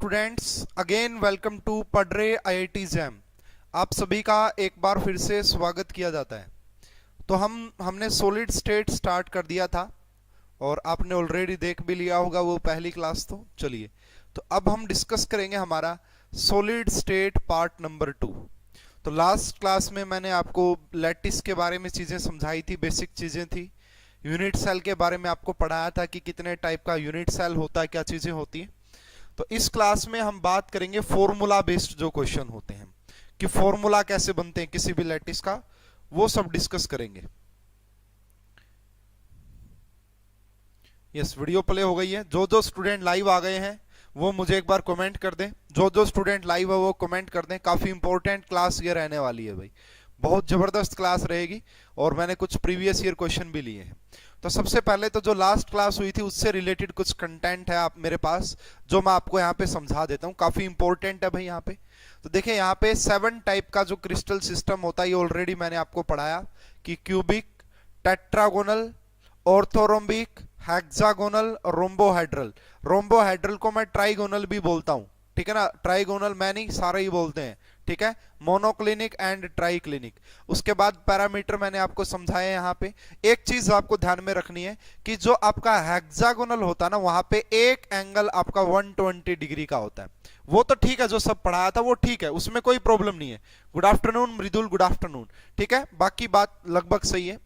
Students, again welcome to पढ़ रहे IIT jam. आप सभी का एक बार फिर से स्वागत किया जाता है। तो हमने सॉलिड स्टेट स्टार्ट कर दिया था और आपने ऑलरेडी देख भी लिया होगा वो पहली क्लास। तो चलिए, तो अब हम डिस्कस करेंगे हमारा सॉलिड स्टेट पार्ट नंबर 2। तो लास्ट क्लास में मैंने आपको लैटिस के बारे में चीजें समझाई थी, बेसिक चीजें थी। यूनिट सेल के बारे में आपको पढ़ाया था कि कितने टाइप का यूनिट सेल होता है, क्या चीजें होती हैं। तो इस क्लास में हम बात करेंगे फॉर्मूला बेस्ड जो क्वेश्चन होते हैं, कि फॉर्मूला कैसे बनते हैं किसी भी लैटिस का, वो सब डिस्कस करेंगे। यस, वीडियो प्ले हो गई है। जो जो स्टूडेंट लाइव आ गए हैं वो मुझे एक बार कमेंट कर दें। जो जो स्टूडेंट लाइव है वो कमेंट कर दें। काफी इंपॉर्टेंट क्लास ये रहने वाली है भाई, बहुत जबरदस्त क्लास रहेगी और मैंने कुछ प्रीवियस ईयर क्वेश्चन भी लिए हैं। तो सबसे पहले तो जो लास्ट क्लास हुई थी उससे रिलेटेड कुछ कंटेंट है आप मेरे पास, जो मैं आपको यहाँ पे समझा देता हूँ। काफी इंपॉर्टेंट है भाई यहाँ पे। तो देखिए, यहाँ पे 7 टाइप का जो क्रिस्टल सिस्टम होता है ये ऑलरेडी मैंने आपको पढ़ाया कि cubic, tetragonal, orthorhombic, hexagonal, rhombohedral. Rhombohedral को मैं ट्राइगोनल भी बोलता हूं, ठीक है ना। ट्राइगोनल मैं नहीं, सारे ही बोलते हैं, ठीक है। Monoclinic and triclinic. उसके बाद पैरामीटर मैंने आपको समझाया। यहाँ पे एक चीज आपको ध्यान में रखनी है कि जो आपका हेक्सागोनल होता है ना, वहां पे एक एंगल आपका 120 डिग्री का होता है। वो तो ठीक है, जो सब पढ़ाया था वो ठीक है, उसमें कोई प्रॉब्लम नहीं है। गुड आफ्टरनून मृदुल, गुड आफ्टरनून, ठीक है। बाकी बात लगभग सही है।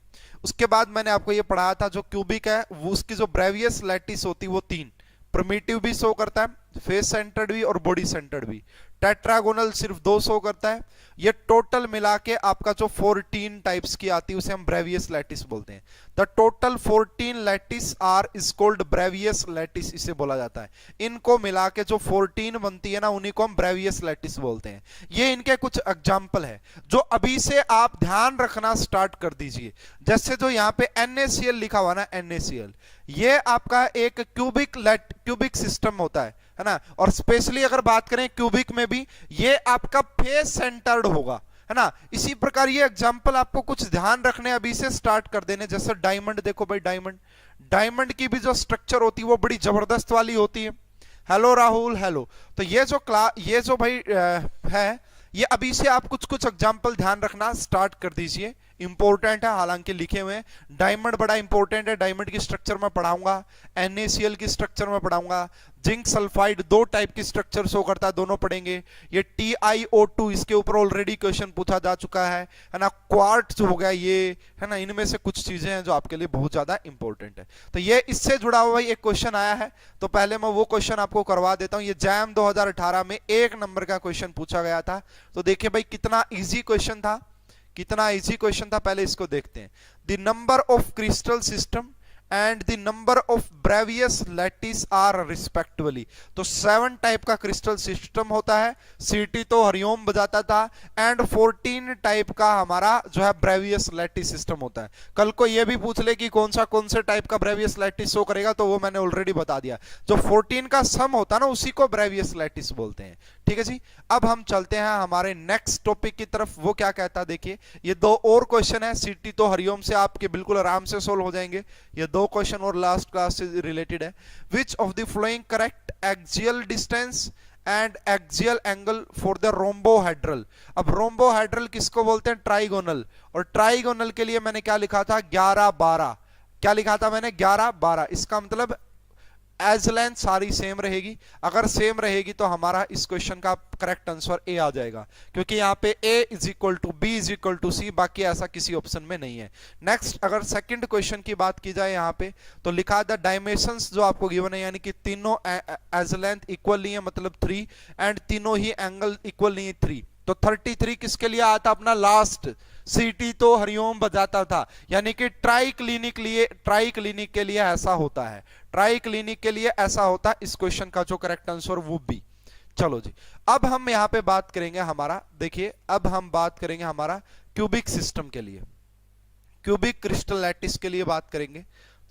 उसके बाद मैंने आपको ये पढ़ाया था जो क्यूबिक है वो उसकी जो ब्रेवियस लैटिस होती है वो 3, प्रिमिटिव भी शो करता है, फेस सेंटर्ड भी और बॉडी सेंटर्ड भी। टेट्रागोनल सिर्फ 2 शो करता है। ये टोटल मिला के आपका जो 14 टाइप्स की आती है उसे हम ब्रेवियस लैटिस बोलते हैं। The total 14 lattice are is called Bravais lattice, इसे बोला जाता है। इनको मिला के जो 14 बनती है ना, उन्हीं को हम ब्रेवियस लैटिस बोलते हैं। ये इनके कुछ एग्जाम्पल है जो अभी से आप ध्यान रखना स्टार्ट कर दीजिए। जैसे जो यहाँ पे NaCl लिखा हुआ ना, NaCl, ये आपका एक क्यूबिक सिस्टम होता है ना। और स्पेशली अगर बात करें क्यूबिक में भी ये आपका फेस सेंटर्ड होगा, है ना। इसी प्रकार ये एग्जांपल आपको कुछ ध्यान रखने अभी से स्टार्ट कर देने। जैसे डायमंड देखो भाई, डायमंड की भी जो स्ट्रक्चर होती है वो बड़ी जबरदस्त वाली होती है। Hello Rahul, hello. तो ये जो भाई है, ये अभी से आप कुछ कुछ एग्जांपल ध्यान रखना स्टार्ट कर दीजिए। इंपॉर्टेंट है, हालांकि लिखे हुए हैं। डायमंड बड़ा इंपॉर्टेंट है, डायमंड की स्ट्रक्चर में पढ़ाऊंगा, NaCl की स्ट्रक्चर में पढ़ाऊंगा। जिंक सल्फाइड 2 टाइप की स्ट्रक्चर शो करता है, दोनों पढ़ेंगे। ये TiO2, इसके ऊपर ऑलरेडी क्वेश्चन पूछा जा चुका है ना। क्वार्ट्ज हो गया ये, है ना। इनमें से कुछ चीजें हैं जो आपके लिए बहुत ज्यादा इंपॉर्टेंट है। तो ये इससे जुड़ा हुआ एक क्वेश्चन आया है, तो पहले मैं वो क्वेश्चन आपको करवा देता हूं। ये जैम 2018 में 1 नंबर का क्वेश्चन पूछा गया था। तो देखिए भाई कितना इजी क्वेश्चन था, कितना इजी क्वेश्चन था। पहले इसको देखते हैं। The number of crystal system and the number of Bravais lattice are respectively. तो 7 टाइप का क्रिस्टल सिस्टम होता है। सीटी तो हरिओम बजाता था। एंड 14 टाइप का हमारा जो है ब्रेवियस लैटिस सिस्टम होता है। कल को यह भी पूछ ले कि कौन से टाइप का ब्रेवियस लैटिस शो करेगा, तो वो मैंने ऑलरेडी बता दिया। जो 14 का सम होता है ना, उसी को ब्रेवियस लैटिस बोलते हैं, ठीक है जी। अब हम चलते हैं हमारे नेक्स्ट टॉपिक की तरफ। वो क्या कहता है देखिए, ये 2 और क्वेश्चन है। सीटी तो हरिओम से आपके बिल्कुल आराम से सोल्व हो जाएंगे। ये 2 क्वेश्चन और लास्ट क्लास से रिलेटेड है। Which of the flowing correct axial distance and axial angle for the rhombohedral. अब रोम्बोहेड्रल किसको बोलते हैं? ट्राइगोनल। और ट्राइगोनल के लिए मैंने क्या लिखा था? 11-12। क्या लिखा था मैंने? 11-12। इसका मतलब एज लेंथ सारी सेम रहेगी। अगर सेम रहेगी तो हमारा इस क्वेश्चन का करेक्ट आंसर ए आ जाएगा, क्योंकि यहाँ पे A = B = C, बाकी ऐसा किसी ऑप्शन में नहीं है। नेक्स्ट, अगर सेकंड क्वेश्चन की बात की जाए यहाँ पे, तो लिखा द डायमेंशंस जो आपको गिवन है, यानी कि तीनों एज लेंथ इक्वल नहीं है, मतलब 3, एंड तीनों ही एंगल इक्वल नहीं है 3। तो 33 किसके लिए आया था? अपना लास्ट। सीटी तो हरिओम बजाता था, यानी कि ट्राइक्लिनिक के लिए ऐसा होता है। ट्राइक्लिनिक के लिए ऐसा होता है। इस क्वेश्चन का जो करेक्ट आंसर वो बी। चलो जी, अब हम यहां पे बात करेंगे हमारा, देखिए अब हम बात करेंगे हमारा क्यूबिक सिस्टम के लिए, क्यूबिक क्रिस्टल लैटिस के लिए बात करेंगे।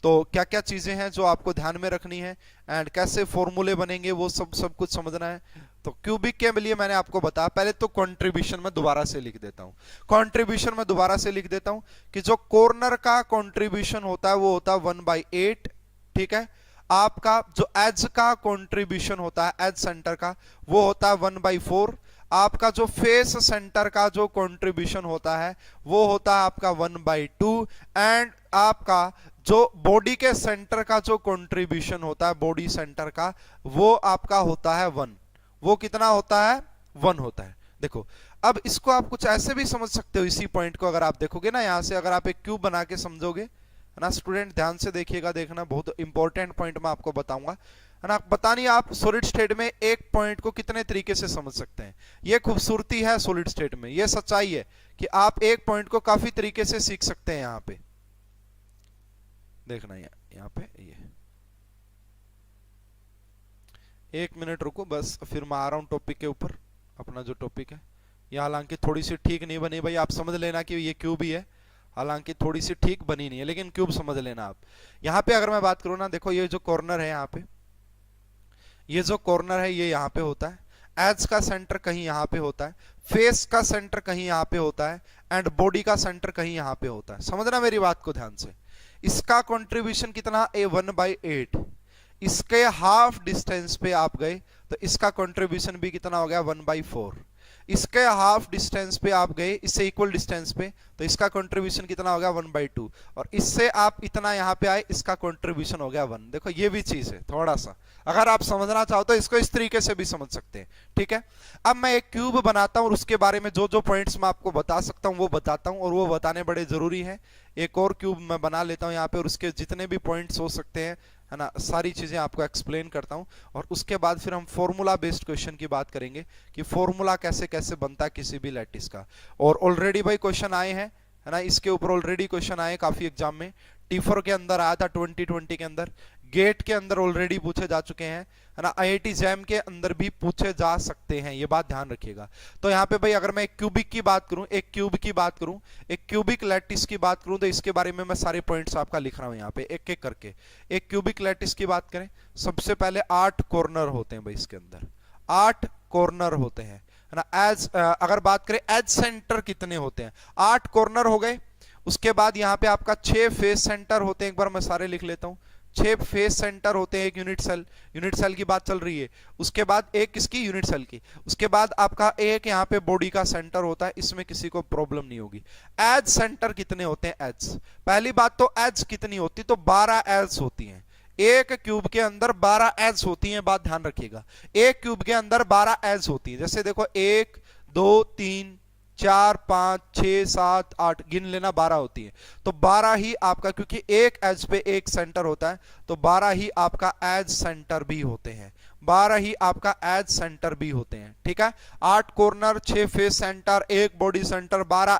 तो क्या क्या चीजें हैं जो आपको ध्यान में रखनी है एंड कैसे फॉर्मूले बनेंगे, वो सब कुछ समझना है। तो क्यूबिक के लिए मैंने आपको बताया। पहले तो कंट्रीब्यूशन में दोबारा से लिख देता हूं, कि जो कॉर्नर का कंट्रीब्यूशन होता है वो होता है 1/8, ठीक है। आपका जो एज का कंट्रीब्यूशन होता है एज सेंटर का वो होता है 1/4। आपका जो फेस सेंटर का जो कंट्रीब्यूशन होता है वो होता है आपका 1/2। एंड आपका जो बॉडी के सेंटर का जो कंट्रीब्यूशन होता है बॉडी सेंटर का वो आपका होता है 1। वो कितना होता है? 1 होता है। देखो अब इसको आप कुछ ऐसे भी समझ सकते हो, इसी पॉइंट को अगर आप देखोगे ना यहां से, अगर आप एक क्यूब बना के समझोगे है ना स्टूडेंट, ध्यान से देखिएगा, देखना बहुत इंपॉर्टेंट पॉइंट मैं आपको बताऊंगा है ना। पता नहीं आप सॉलिड स्टेट में एक पॉइंट को कितने तरीके से समझ सकते हैं। ये खूबसूरती है सॉलिड स्टेट में, ये सच्चाई है कि आप एक पॉइंट को काफी तरीके से सीख सकते हैं। यहां पे देखना, यहाँ पे ये 1 मिनट रुको बस, फिर मैं आ रहा हूं टॉपिक के ऊपर। अपना जो टॉपिक है ये हालांकि थोड़ी सी ठीक नहीं बनी भाई, आप समझ लेना कि ये क्यूब ही है, हालांकि थोड़ी सी ठीक बनी नहीं है लेकिन क्यूब समझ लेना आप। यहाँ पे अगर मैं बात करूँ ना, देखो ये जो कॉर्नर है यहाँ पे, ये जो कॉर्नर है ये यहाँ पे होता है, एज का सेंटर कहीं यहाँ पे होता है, फेस का सेंटर कहीं यहाँ पे होता है, एंड बॉडी का सेंटर कहीं यहाँ पे होता है। समझना मेरी बात को ध्यान से। इसका कंट्रीब्यूशन कितना? 1/8। इसके हाफ डिस्टेंस पे आप गए तो इसका कंट्रीब्यूशन भी कितना हो गया? 1/4। इसके हाफ डिस्टेंस पे आप गए, इससे इक्वल डिस्टेंस पे, तो इसका कंट्रीब्यूशन कितना हो गया? 1/2। और इससे आप इतना यहां पे आए, इसका कंट्रीब्यूशन हो गया 1। देखो ये भी चीज है थोड़ा सा, अगर आप समझना चाहो तो इसको इस तरीके से भी समझ सकते हैं। ठीक है, अब मैं एक क्यूब बनाता हूं और उसके बारे में जो जो पॉइंट्स मैं आपको बता सकता हूं वो बताता हूं, और वो बताने बड़े जरूरी है। एक और क्यूब मैं बना लेता हूं यहाँ पे, और उसके जितने भी पॉइंट्स हो सकते हैं है ना, सारी चीजें आपको एक्सप्लेन करता हूं। और उसके बाद फिर हम फॉर्मूला बेस्ड क्वेश्चन की बात करेंगे कि फॉर्मूला कैसे कैसे बनता है किसी भी लैटिस का। और ऑलरेडी भाई क्वेश्चन आए हैं है ना, इसके ऊपर ऑलरेडी क्वेश्चन आए काफी एग्जाम में। टी4 के अंदर आया था 2020 के अंदर, गेट के अंदर ऑलरेडी पूछे जा चुके हैं है ना, आईआईटी जैम के अंदर भी पूछे जा सकते हैं, ये बात ध्यान रखिएगा। तो यहाँ पे भाई अगर मैं एक क्यूबिक की बात करूं, एक क्यूब की बात करूं, एक क्यूबिक लैटिस की बात करूं, तो इसके बारे में मैं सारे पॉइंट्स आपका लिख रहा हूं यहाँ पे एक एक करके। एक क्यूबिक लैटिस की बात करें, सबसे पहले 8 कॉर्नर होते हैं भाई इसके अंदर, 8 कॉर्नर होते हैं है ना। एज अगर बात करें एज सेंटर कितने होते हैं, 8 कॉर्नर हो गए। उसके बाद यहाँ पे आपका 6 फेस सेंटर होते हैं, एक बार मैं सारे लिख लेता हूँ। 6 फेस सेंटर होते हैं, एक यूनिट सेल की बात चल रही है। उसके बाद एक किसकी? यूनिट सेल की। उसके बाद आपका एक यहाँ पे बॉडी का सेंटर होता है, इसमें किसी को प्रॉब्लम नहीं होगी। एज सेंटर कितने होते हैं? एज, पहली बात तो एज कितनी होती? तो 12 एज होती हैं। एक क्यूब के अंदर 12 एज होती हैं, बात ध्यान रखिएगा। एक क्यूब के अंदर 12 एज होती है। जैसे देखो 1 2 3 4 5 6 7 8 गिन लेना, 12 होती है। तो 12 ही आपका, क्योंकि एक एज पे एक सेंटर होता है, तो 12 ही आपका एज सेंटर भी होते हैं, 12 ही आपका एज सेंटर भी होते हैं। ठीक है, 8 कॉर्नर, 6 फेस सेंटर, एक बॉडी सेंटर, 12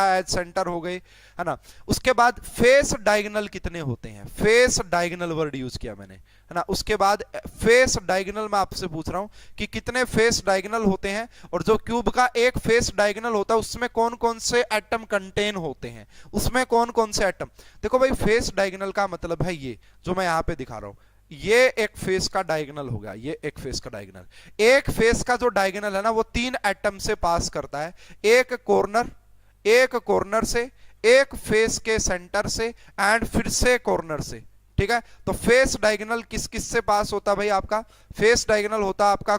एज सेंटर हो गए है ना। उसके बाद फेस डायगोनल कितने होते हैं? फेस डायगोनल वर्ड यूज किया मैंने है ना। उसके बाद फेस डायगोनल मैं आपसे पूछ रहा हूं कि कितने फेस डायगोनल होते हैं, और जो क्यूब का एक फेस डायगोनल होता है उसमें कौन कौन से एटम कंटेन होते हैं, उसमें कौन कौन से एटम। देखो भाई फेस डायगोनल का मतलब है ये जो मैं यहां पे दिखा रहा हूं, ये एक फेस का डायगोनल हो गया, ये एक फेस का डायगोनल। एक फेस का जो डायगोनल है ना वो 3 एटम से पास करता है, एक कॉर्नर से, एक फेस के सेंटर से, एंड फिर से कॉर्नर से। ठीक है, तो फेस डायगोनल किस किस से पास होता है भाई? आपका फेस डायगोनल होता है आपका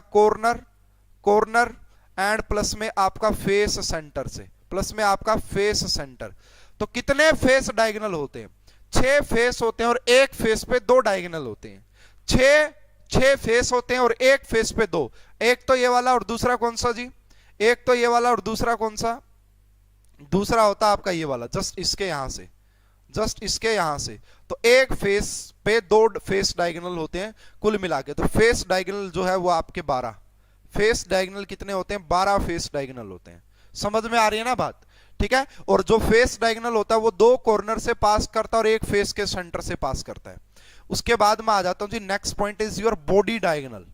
कॉर्नर एंड प्लस में आपका फेस सेंटर से, प्लस में आपका फेस सेंटर। तो कितने फेस डायगोनल होते हैं? 6 फेस होते हैं और एक फेस पे 2 डायगोनल होते हैं। 6 फेस होते हैं और एक फेस पे 2। एक तो ये वाला और दूसरा कौन सा जी? एक तो ये वाला और दूसरा कौन सा? दूसरा होता है आपका ये वाला, जस्ट इसके यहां से। तो एक फेस पे 2 फेस डायगोनल होते हैं कुल मिला के। तो फेस डायगोनल जो है वो आपके 12 फेस डायगोनल कितने होते हैं? 12 फेस डायगोनल होते हैं। समझ में आ रही है ना बात? ठीक है, और जो फेस डायगोनल होता है वो 2 कॉर्नर से पास करता है और एक फेस के सेंटर से पास करता है। उसके बाद मैं आ जाता हूं जी, next point is your body diagonal.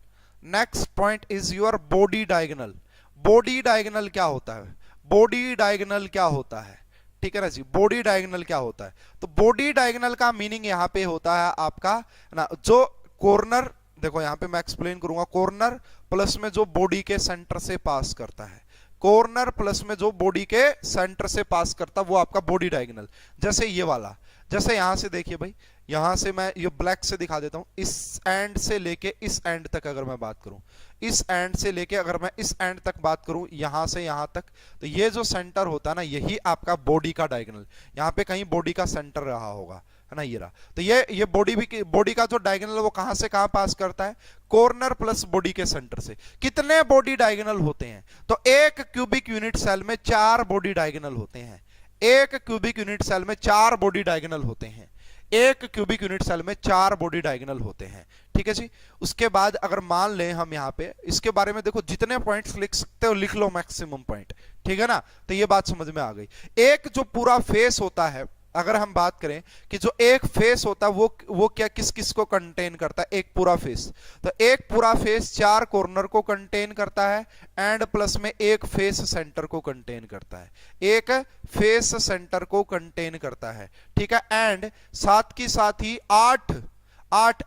Next point is your body diagonal. Body diagonal क्या होता है? बॉडी डायगोनल क्या होता है? ठीक है ना जी, बॉडी डायगोनल क्या होता है? तो बॉडी डायगोनल का मीनिंग यहां पे होता है आपका ना, जो कॉर्नर, देखो यहां पे मैं एक्सप्लेन करूंगा, कॉर्नर प्लस में जो बॉडी के सेंटर से पास करता है, कॉर्नर प्लस में जो बॉडी के सेंटर से पास करता है वो आपका बॉडी डायगोनल। जैसे ये वाला, जैसे यहां से देखिए भाई, यहां से मैं ये ब्लैक से दिखा देता हूं, इस एंड से लेके इस एंड तक अगर मैं बात करूं, इस एंड से लेके अगर मैं इस एंड तक बात करूं, यहां से यहां तक, तो ये जो सेंटर होता है ना, यही आपका बॉडी का डायगोनल, यहां पे कहीं बॉडी का सेंटर रहा होगा, है ना, ये रहा। तो ये बॉडी का जो डायगोनल वो कहां से कहां पास करता है, कॉर्नर प्लस बॉडी के सेंटर से। कितने बॉडी डायगोनल होते हैं, तो एक क्यूबिक यूनिट सेल में 4 बॉडी डायगोनल होते हैं। एक क्यूबिक यूनिट सेल में 4 बॉडी डायगोनल होते हैं। एक क्यूबिक यूनिट सेल में 4 बॉडी डायगोनल होते हैं, ठीक है जी। उसके बाद अगर मान लें हम यहां पे इसके बारे में, देखो जितने पॉइंट्स लिख सकते हो लिख लो, मैक्सिमम पॉइंट, ठीक है ना। तो ये बात समझ में आ गई। एक जो पूरा फेस होता है, अगर हम बात करें कि जो एक फेस होता है वो क्या किस किस को कंटेन करता है, एक पूरा फेस। तो एक पूरा फेस 4 कॉर्नर को कंटेन करता है एंड प्लस में एक फेस सेंटर को कंटेन करता है, एक फेस सेंटर को कंटेन करता है, ठीक है। एंड साथ की साथ ही 8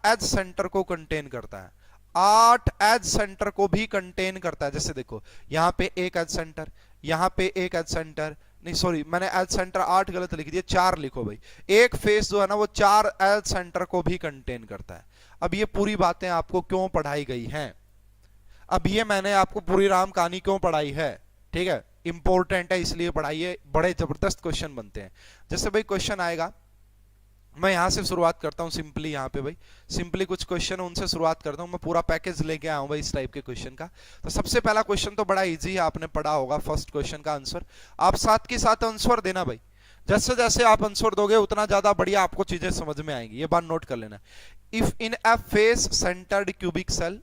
एज सेंटर को कंटेन करता है, 8 एज सेंटर को भी कंटेन करता है। जैसे देखो यहां पे एक एज सेंटर, यहां पे एक एज सेंटर, नहीं सॉरी मैंने एज सेंटर 8 गलत लिख दिया, 4 लिखो भाई। एक फेस जो है ना वो 4 एज सेंटर को भी कंटेन करता है। अब ये पूरी बातें आपको क्यों पढ़ाई गई हैं, अब ये मैंने आपको पूरी राम कहानी क्यों पढ़ाई है, ठीक है, इंपॉर्टेंट है इसलिए पढ़ाई है, बड़े जबरदस्त क्वेश्चन बनते हैं। जैसे भाई क्वेश्चन आएगा, मैं यहां से शुरुआत करता हूं सिंपली, यहां पे भाई सिंपली कुछ क्वेश्चन उनसे शुरुआत करता हूं, मैं पूरा पैकेज लेके आया हूं भाई इस टाइप के क्वेश्चन का। तो सबसे पहला क्वेश्चन तो बड़ा इजी है, आपने पढ़ा होगा, फर्स्ट क्वेश्चन का आंसर। आप साथ के साथ आंसर देना भाई, जैसे जैसे आप आंसर दोगे उतना ज्यादा बढ़िया आपको चीजें समझ में आएंगी, ये बात नोट कर लेना। If in a face centred cubic cell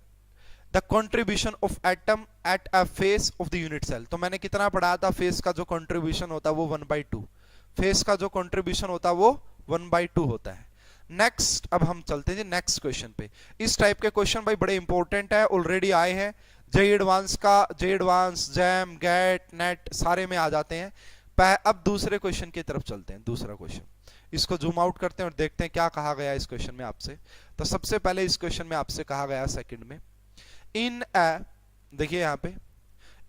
the contribution of atom at a face of the unit cell. तो मैंने कितना पढ़ाया था, फेस का जो कंट्रीब्यूशन होता है वो 1/2, फेस का जो कंट्रीब्यूशन होता है वो 1/2 होता है। नेक्स्ट, अब हम चलते हैं नेक्स्ट क्वेश्चन पे। इस टाइप के क्वेश्चन भाई बड़े इंपॉर्टेंट है, ऑलरेडी आए हैं जेईई एडवांस का, JEE advance, JAM, GATE, NET सारे में आ जाते हैं। अब दूसरे क्वेश्चन की तरफ चलते हैं। दूसरा क्वेश्चन, इसको जूम आउट करते हैं और देखते हैं क्या कहा गया इस क्वेश्चन में आपसे। तो सबसे पहले इस क्वेश्चन में आपसे कहा गया सेकंड में, इन अ, देखिए यहां पे,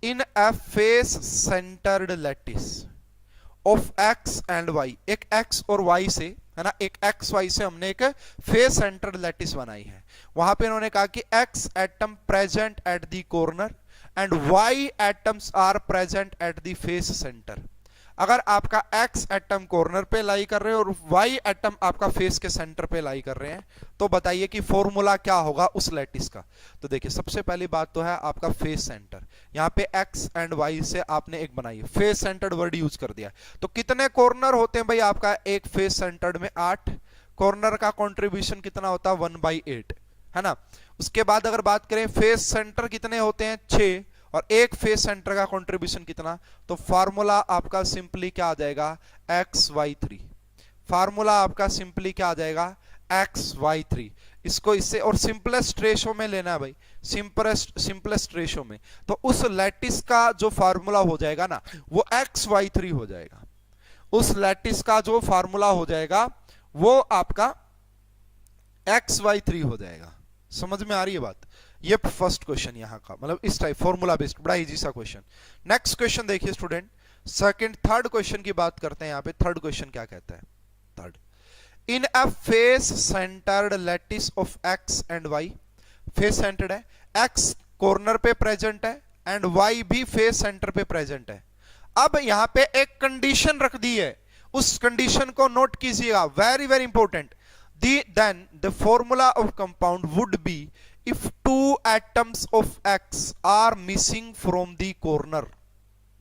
in a face centred lattice of X and Y, एक एक्स और वाई से, है ना, एक एक्स वाई से हमने एक फेस सेंटर्ड लैटिस बनाई है। वहां पे उन्होंने कहा कि X atom present at the corner and Y atoms are present at the face centre. अगर आपका एक्स एटम कॉर्नर पे लाई कर रहे हैं और वाई एटम आपका फेस के सेंटर पे लाई कर रहे हैं, तो बताइए कि फॉर्मूला क्या होगा उस लैटिस का। तो देखिए सबसे पहली बात तो है आपका फेस सेंटर, यहाँ पे एक्स एंड वाई से आपने एक बनाई, फेस सेंटर्ड वर्ड यूज कर दिया। तो कितने कॉर्नर होते हैं भाई आपका एक फेस सेंटर्ड में, 8 कॉर्नर का कंट्रीब्यूशन कितना होता है 1/8, है ना। उसके बाद अगर बात करें फेस सेंटर कितने होते हैं 6, और एक फेस सेंटर का कंट्रीब्यूशन कितना, तो फार्मूला आपका सिंपली क्या आ जाएगा XY3, फार्मूला आपका सिंपली क्या आ जाएगा XY3। इसको इससे और सिंपलेस्ट रेशो में लेना है भाई, सिंपलेस्ट रेशो में, तो उस लैटिस का जो फार्मूला हो जाएगा ना वो XY3 हो जाएगा। उस लैटिस का जो फार्मूला हो जाएगा वो आपका XY3 हो जाएगा। समझ में आ रही है बात। ये फर्स्ट क्वेश्चन यहां का, मतलब इस टाइप फॉर्मूला बेस्ड बड़ा इजी सा क्वेश्चन। नेक्स्ट क्वेश्चन देखिए स्टूडेंट, थर्ड क्वेश्चन की बात करते हैं। यहां पे थर्ड क्वेश्चन क्या कहता है, third, in a face centred lattice of X and Y, face centred है, एक्स कॉर्नर पे प्रेजेंट है एंड वाई भी फेस सेंटर पे प्रेजेंट है। अब यहां पे एक कंडीशन रख दी है, उस कंडीशन को नोट कीजिएगा, very very important. then the formula of compound would be if 2 atoms of X are missing from the corner।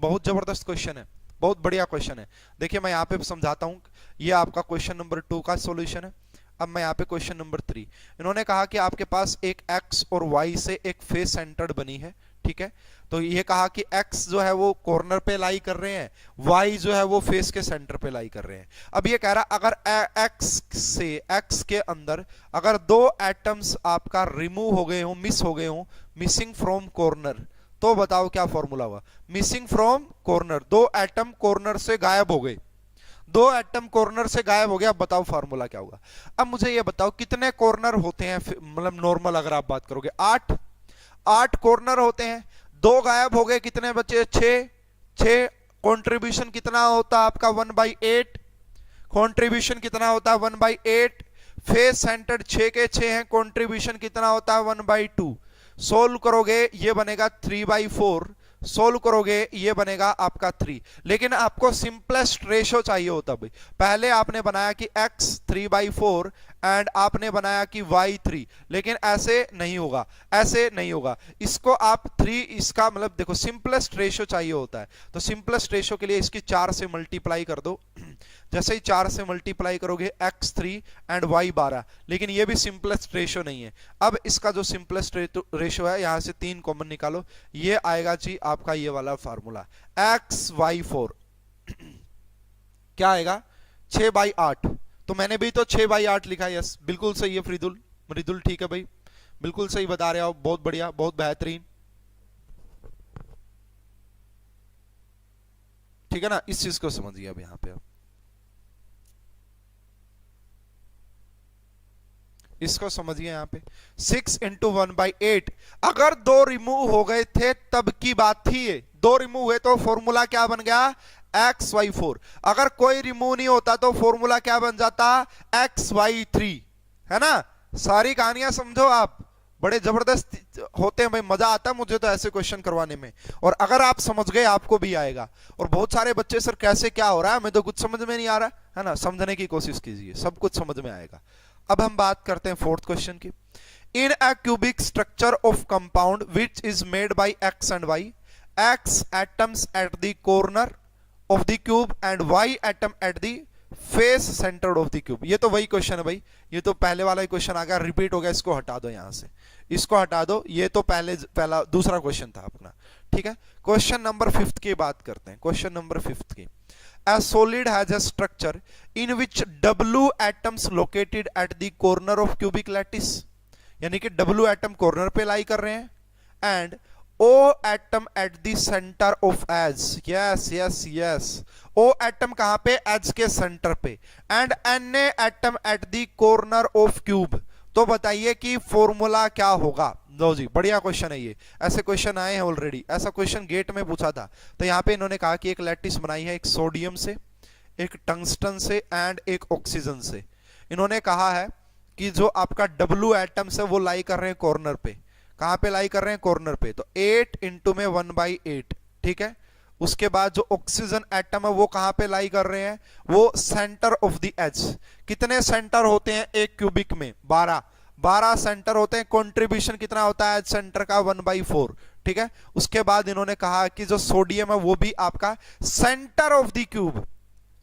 बहुत जबरदस्त क्वेश्चन है, बहुत बढ़िया क्वेश्चन है। देखिए मैं यहाँ पे समझाता हूँ, ये आपका क्वेश्चन नंबर 2 का सॉल्यूशन है। अब मैं यहाँ पे क्वेश्चन नंबर 3, इन्होंने कहा कि आपके पास एक X और Y से एक फेस सेंटर्ड बनी है, ठीक है। तो ये कहा कि X जो है वो कॉर्नर पे लाई कर रहे हैं, Y जो है वो फेस के सेंटर पे लाई कर रहे हैं। अब ये कह रहा अगर X के अंदर अगर 2 एटम्स आपका रिमूव हो गए हो, मिस हो गए हो, मिसिंग फ्रॉम कॉर्नर, तो बताओ क्या फॉर्मूला हुआ। Missing from corner, 2 atom corner से गायब हो गए, 2 एटम कॉर्नर से गायब हो गया। अब बताओ फार्मूला क्या होगा। अब मुझे ये बताओ कितने कॉर्नर होते हैं, मतलब नॉर्मल अगर आप बात करोगे 8 कॉर्नर होते हैं, 2 गायब हो गए, कितने बचे 6 कंट्रीब्यूशन कितना होता है आपका 1/8, कंट्रीब्यूशन कितना होता है 1/8। फेस सेंटर्ड 6 के 6 हैं, कंट्रीब्यूशन कितना होता है 1/2। सोल्व करोगे ये बनेगा 3/4, सोल्व करोगे ये बनेगा आपका 3। लेकिन आपको सिंपलेस्ट रेशो चाहिए होता भाई। पहले आपने बनाया कि x 3/4 एंड आपने बनाया कि y 3, लेकिन ऐसे नहीं होगा, ऐसे नहीं होगा। इसको आप 3, इसका मतलब देखो सिंपलेस्ट रेशो चाहिए होता है, तो सिंपलेस्ट रेशो के लिए इसकी 4 से मल्टीप्लाई कर दो। जैसे ही 4 से मल्टीप्लाई करोगे x 3 एंड y 12, लेकिन ये भी सिंपलेस्ट रेशो नहीं है। अब इसका जो सिंपलेस्ट रेशो है, यहां से 3 कॉमन निकालो, ये आएगा जी आपका ये वाला फार्मूला x/4 क्या आएगा 6/8। तो मैंने भी तो 6/8 लिखा है। यस बिल्कुल सही है फ्रीदुल, मृदुल ठीक है भाई, बिल्कुल सही बता रहे हो, बहुत बढ़िया, बहुत बेहतरीन, ठीक है ना। इस चीज को समझिए अब यहां पे, इसको समझिए यहां पे 6 × 1/8। अगर 2 रिमूव हो गए थे तब की बात थी ये, 2 रिमूव हुए तो फॉर्मूला क्या बन गया x/4। अगर कोई रिमूव नहीं होता तो फॉर्मूला क्या बन जाता x/3, है ना। सारी कहानियां समझो आप, बड़े जबरदस्त होते हैं भाई, मजा आता है मुझे तो ऐसे क्वेश्चन करवाने में। और अगर आप समझ गए आपको भी आएगा। और बहुत सारे बच्चे सर कैसे क्या हो रहा है, मैं तो कुछ समझ में नहीं आ रहा है ना, समझने की कोशिश कीजिए, सब कुछ समझ में आएगा। अब हम बात करते हैं 4th क्वेश्चन की। In a cubic structure of compound which is made by x and y, x atoms at the corner of the cube and y atom at the face centre of the cube. ये तो वही question है भाई, ये तो पहले वाला ही question आ गया, रिपीट हो गया, इसको हटा दो यहां से, इसको हटा दो, ये तो पहला दूसरा क्वेश्चन था अपना, ठीक है। क्वेश्चन नंबर 5th की बात करते हैं, क्वेश्चन नंबर 5th की। A solid has a structure in which W atoms located at the corner of cubic lattice, यानी कि W atom corner पे लाई कर रहे हैं, and O atom at the center of edge, yes yes yes, O atom कहां पे, edge के center पे, and Na atom at the corner of cube। तो बताइए कि फॉर्मूला क्या होगा। लो जी बढ़िया क्वेश्चन है ये, ऐसे क्वेश्चन आए हैं ऑलरेडी, ऐसा क्वेश्चन गेट में पूछा था। तो यहाँ पे इन्होंने कहा कि एक लैटिस बनाई है, एक सोडियम से, एक टंगस्टन से एंड एक ऑक्सीजन से। इन्होंने कहा है कि जो आपका W एटम्स है वो लाई कर रहे हैं कॉर्नर पे। कहां पे लाई कर रहे हैं, कॉर्नर पे। तो 8 × में 1/8, ठीक है। उसके बाद जो ऑक्सीजन एटम है वो कहां पे लाई कर रहे हैं, वो सेंटर ऑफ द एज। कितने सेंटर होते हैं एक क्यूबिक में, 12 सेंटर होते हैं। कंट्रीब्यूशन कितना होता है सेंटर का 1/4, ठीक है। उसके बाद इन्होंने कहा कि जो सोडियम है वो भी आपका centre of the cube.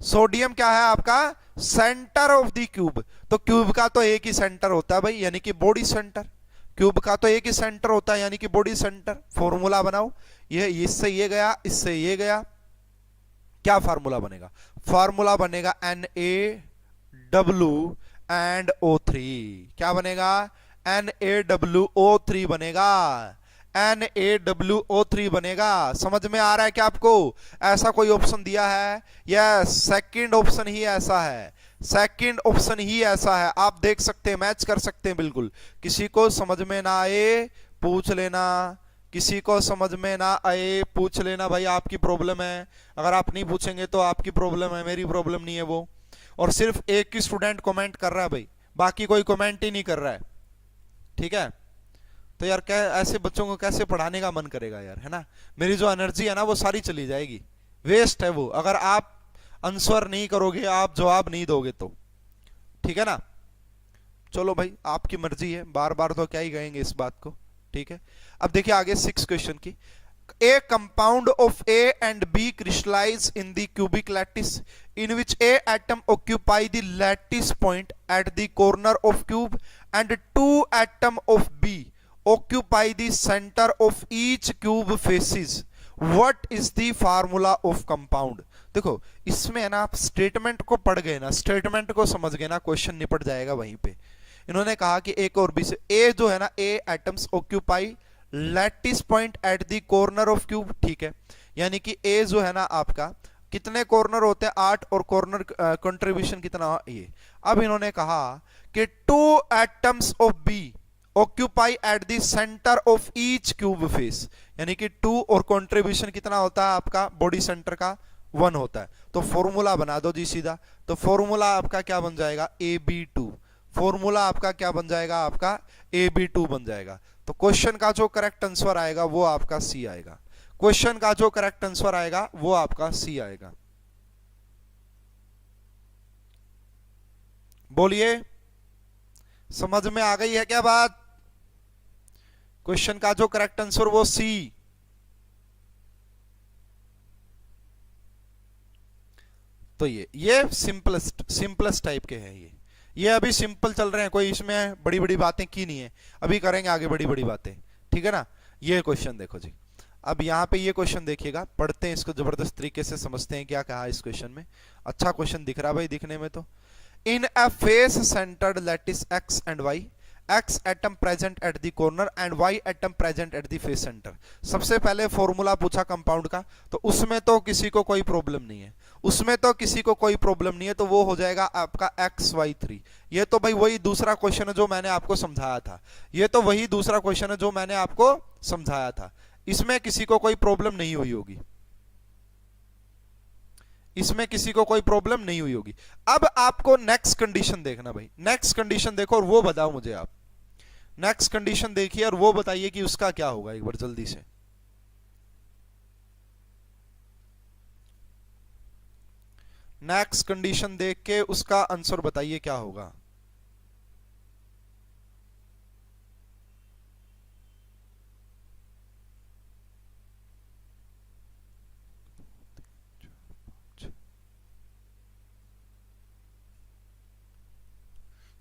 Sodium क्या है आपका, सेंटर ऑफ द क्यूब। तो क्यूब का तो एक ही सेंटर होता है भाई, यानी कि बॉडी सेंटर। क्यूब का तो एक ही सेंटर होता है, यानी कि बॉडी सेंटर। फॉर्मूला बनाओ, ये इससे ये गया, इससे ये गया, क्या फार्मूला बनेगा, फार्मूला बनेगा NaW एंड O3। क्या बनेगा, NaWO3 बनेगा, NaWO3 बनेगा। समझ में आ रहा है क्या आपको, ऐसा कोई ऑप्शन दिया है, यस सेकंड ऑप्शन ही ऐसा है, सेकंड ऑप्शन ही ऐसा है। आप देख सकते हैं, मैच कर सकते हैं बिल्कुल। किसी को समझ में ना आए पूछ लेना, किसी को समझ में ना आए पूछ लेना भाई, आपकी प्रॉब्लम है। अगर आप नहीं पूछेंगे तो आपकी प्रॉब्लम है, मेरी प्रॉब्लम नहीं है वो। और सिर्फ एक ही स्टूडेंट कमेंट कर रहा है भाई, बाकी कोई कमेंट ही नहीं कर रहा है, ठीक है। तो यार क्या ऐसे बच्चों को कैसे पढ़ाने का मन करेगा यार, है ना। मेरी जो एनर्जी है ना वो सारी चली जाएगी, वेस्ट है वो, अगर आप आंसर नहीं करोगे, आप जवाब नहीं दोगे तो, ठीक है ना। चलो भाई आपकी मर्जी है, बार बार तो क्या ही कहेंगे इस बात को, ठीक है। अब देखिए आगे 6th क्वेश्चन की। A compound of A and B crystallize in the cubic lattice in which A atom occupy the lattice point at the corner of cube and 2 atom of B occupy the center of each cube faces. What is the formula of compound? देखो इसमें है ना, आप statement को पढ़ गए ना, statement को समझ गए ना, क्वेश्चन निपट जाएगा वहीं पे। इन्होंने कहा कि A और B से, A जो है ना, A atoms occupy lattice point eight the corner of cube, ठीक है। यानी कि A जो है ना आपका, कितने कॉर्नर होते हैं 8, और कॉर्नर कंट्रीब्यूशन कितना ये। अब इन्होंने कहा कि 2 atoms of B occupy at the centre of each cube face, यानी कि 2 और कंट्रीब्यूशन कितना होता है आपका बॉडी सेंटर का 1 होता है। तो फॉर्मूला बना दो जी सीधा। तो फॉर्मूला आपका क्या बन जाएगा, AB2। फॉर्मूला आपका क्या बन जाएगा, आपका AB2 बन जाएगा। तो क्वेश्चन का जो करेक्ट आंसर आएगा वो आपका सी आएगा। क्वेश्चन का जो करेक्ट आंसर आएगा वो आपका सी आएगा। बोलिए, समझ में आ गई है क्या बात? क्वेश्चन का जो करेक्ट आंसर वो सी। तो ये सिंपलेस्ट टाइप के हैं ये अभी सिंपल चल रहे हैं, कोई इसमें बड़ी बड़ी बातें की नहीं है, अभी करेंगे आगे बड़ी बड़ी बातें, ठीक है ना। ये क्वेश्चन देखो जी, अब यहाँ पे ये क्वेश्चन देखिएगा, पढ़ते हैं इसको, जबरदस्त तरीके से समझते हैं क्या कहा इस क्वेश्चन में। अच्छा क्वेश्चन दिख रहा भाई दिखने में तो। In a face centred lattice X and Y, X atom present at the corner and Y atom present at the face centre. सबसे पहले फॉर्मूला पूछा कंपाउंड का, तो उसमें तो किसी को कोई प्रॉब्लम नहीं है, उसमें तो किसी को कोई प्रॉब्लम नहीं है, तो वो हो जाएगा आपका XY3। ये तो भाई वही दूसरा क्वेश्चन है जो मैंने आपको समझाया था, ये तो वही दूसरा क्वेश्चन है जो मैंने आपको समझाया था, इसमें किसी को कोई प्रॉब्लम नहीं हुई होगी, इसमें किसी को कोई प्रॉब्लम नहीं हुई होगी। अब आपको नेक्स्ट कंडीशन देखना भाई, नेक्स्ट कंडीशन देखो और वो बताओ मुझे आप। नेक्स्ट कंडीशन देखिए और वो बताइए कि उसका क्या होगा एक बार जल्दी से। नेक्स्ट कंडीशन देख के उसका आंसर बताइए क्या होगा।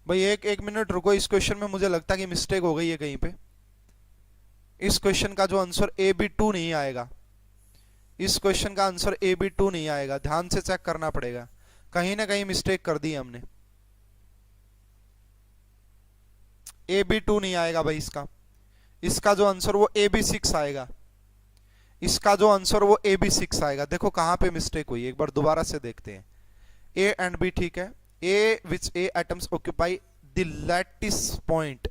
भाई एक मिनट रुको, इस क्वेश्चन में मुझे लगता है कि मिस्टेक हो गई है कहीं पे। इस क्वेश्चन का जो आंसर AB2 नहीं आएगा, इस क्वेश्चन का आंसर AB2 नहीं आएगा, ध्यान से चेक करना पड़ेगा, कहीं ना कहीं मिस्टेक कर दी है हमने। AB2 नहीं आएगा भाई इसका, इसका जो आंसर वो AB6 आएगा, इसका जो आंसर वो AB6 आएगा। देखो कहां पे मिस्टेक हुई, एक बार दोबारा से देखते हैं। A एंड B ठीक है, A which A atoms occupy the lattice point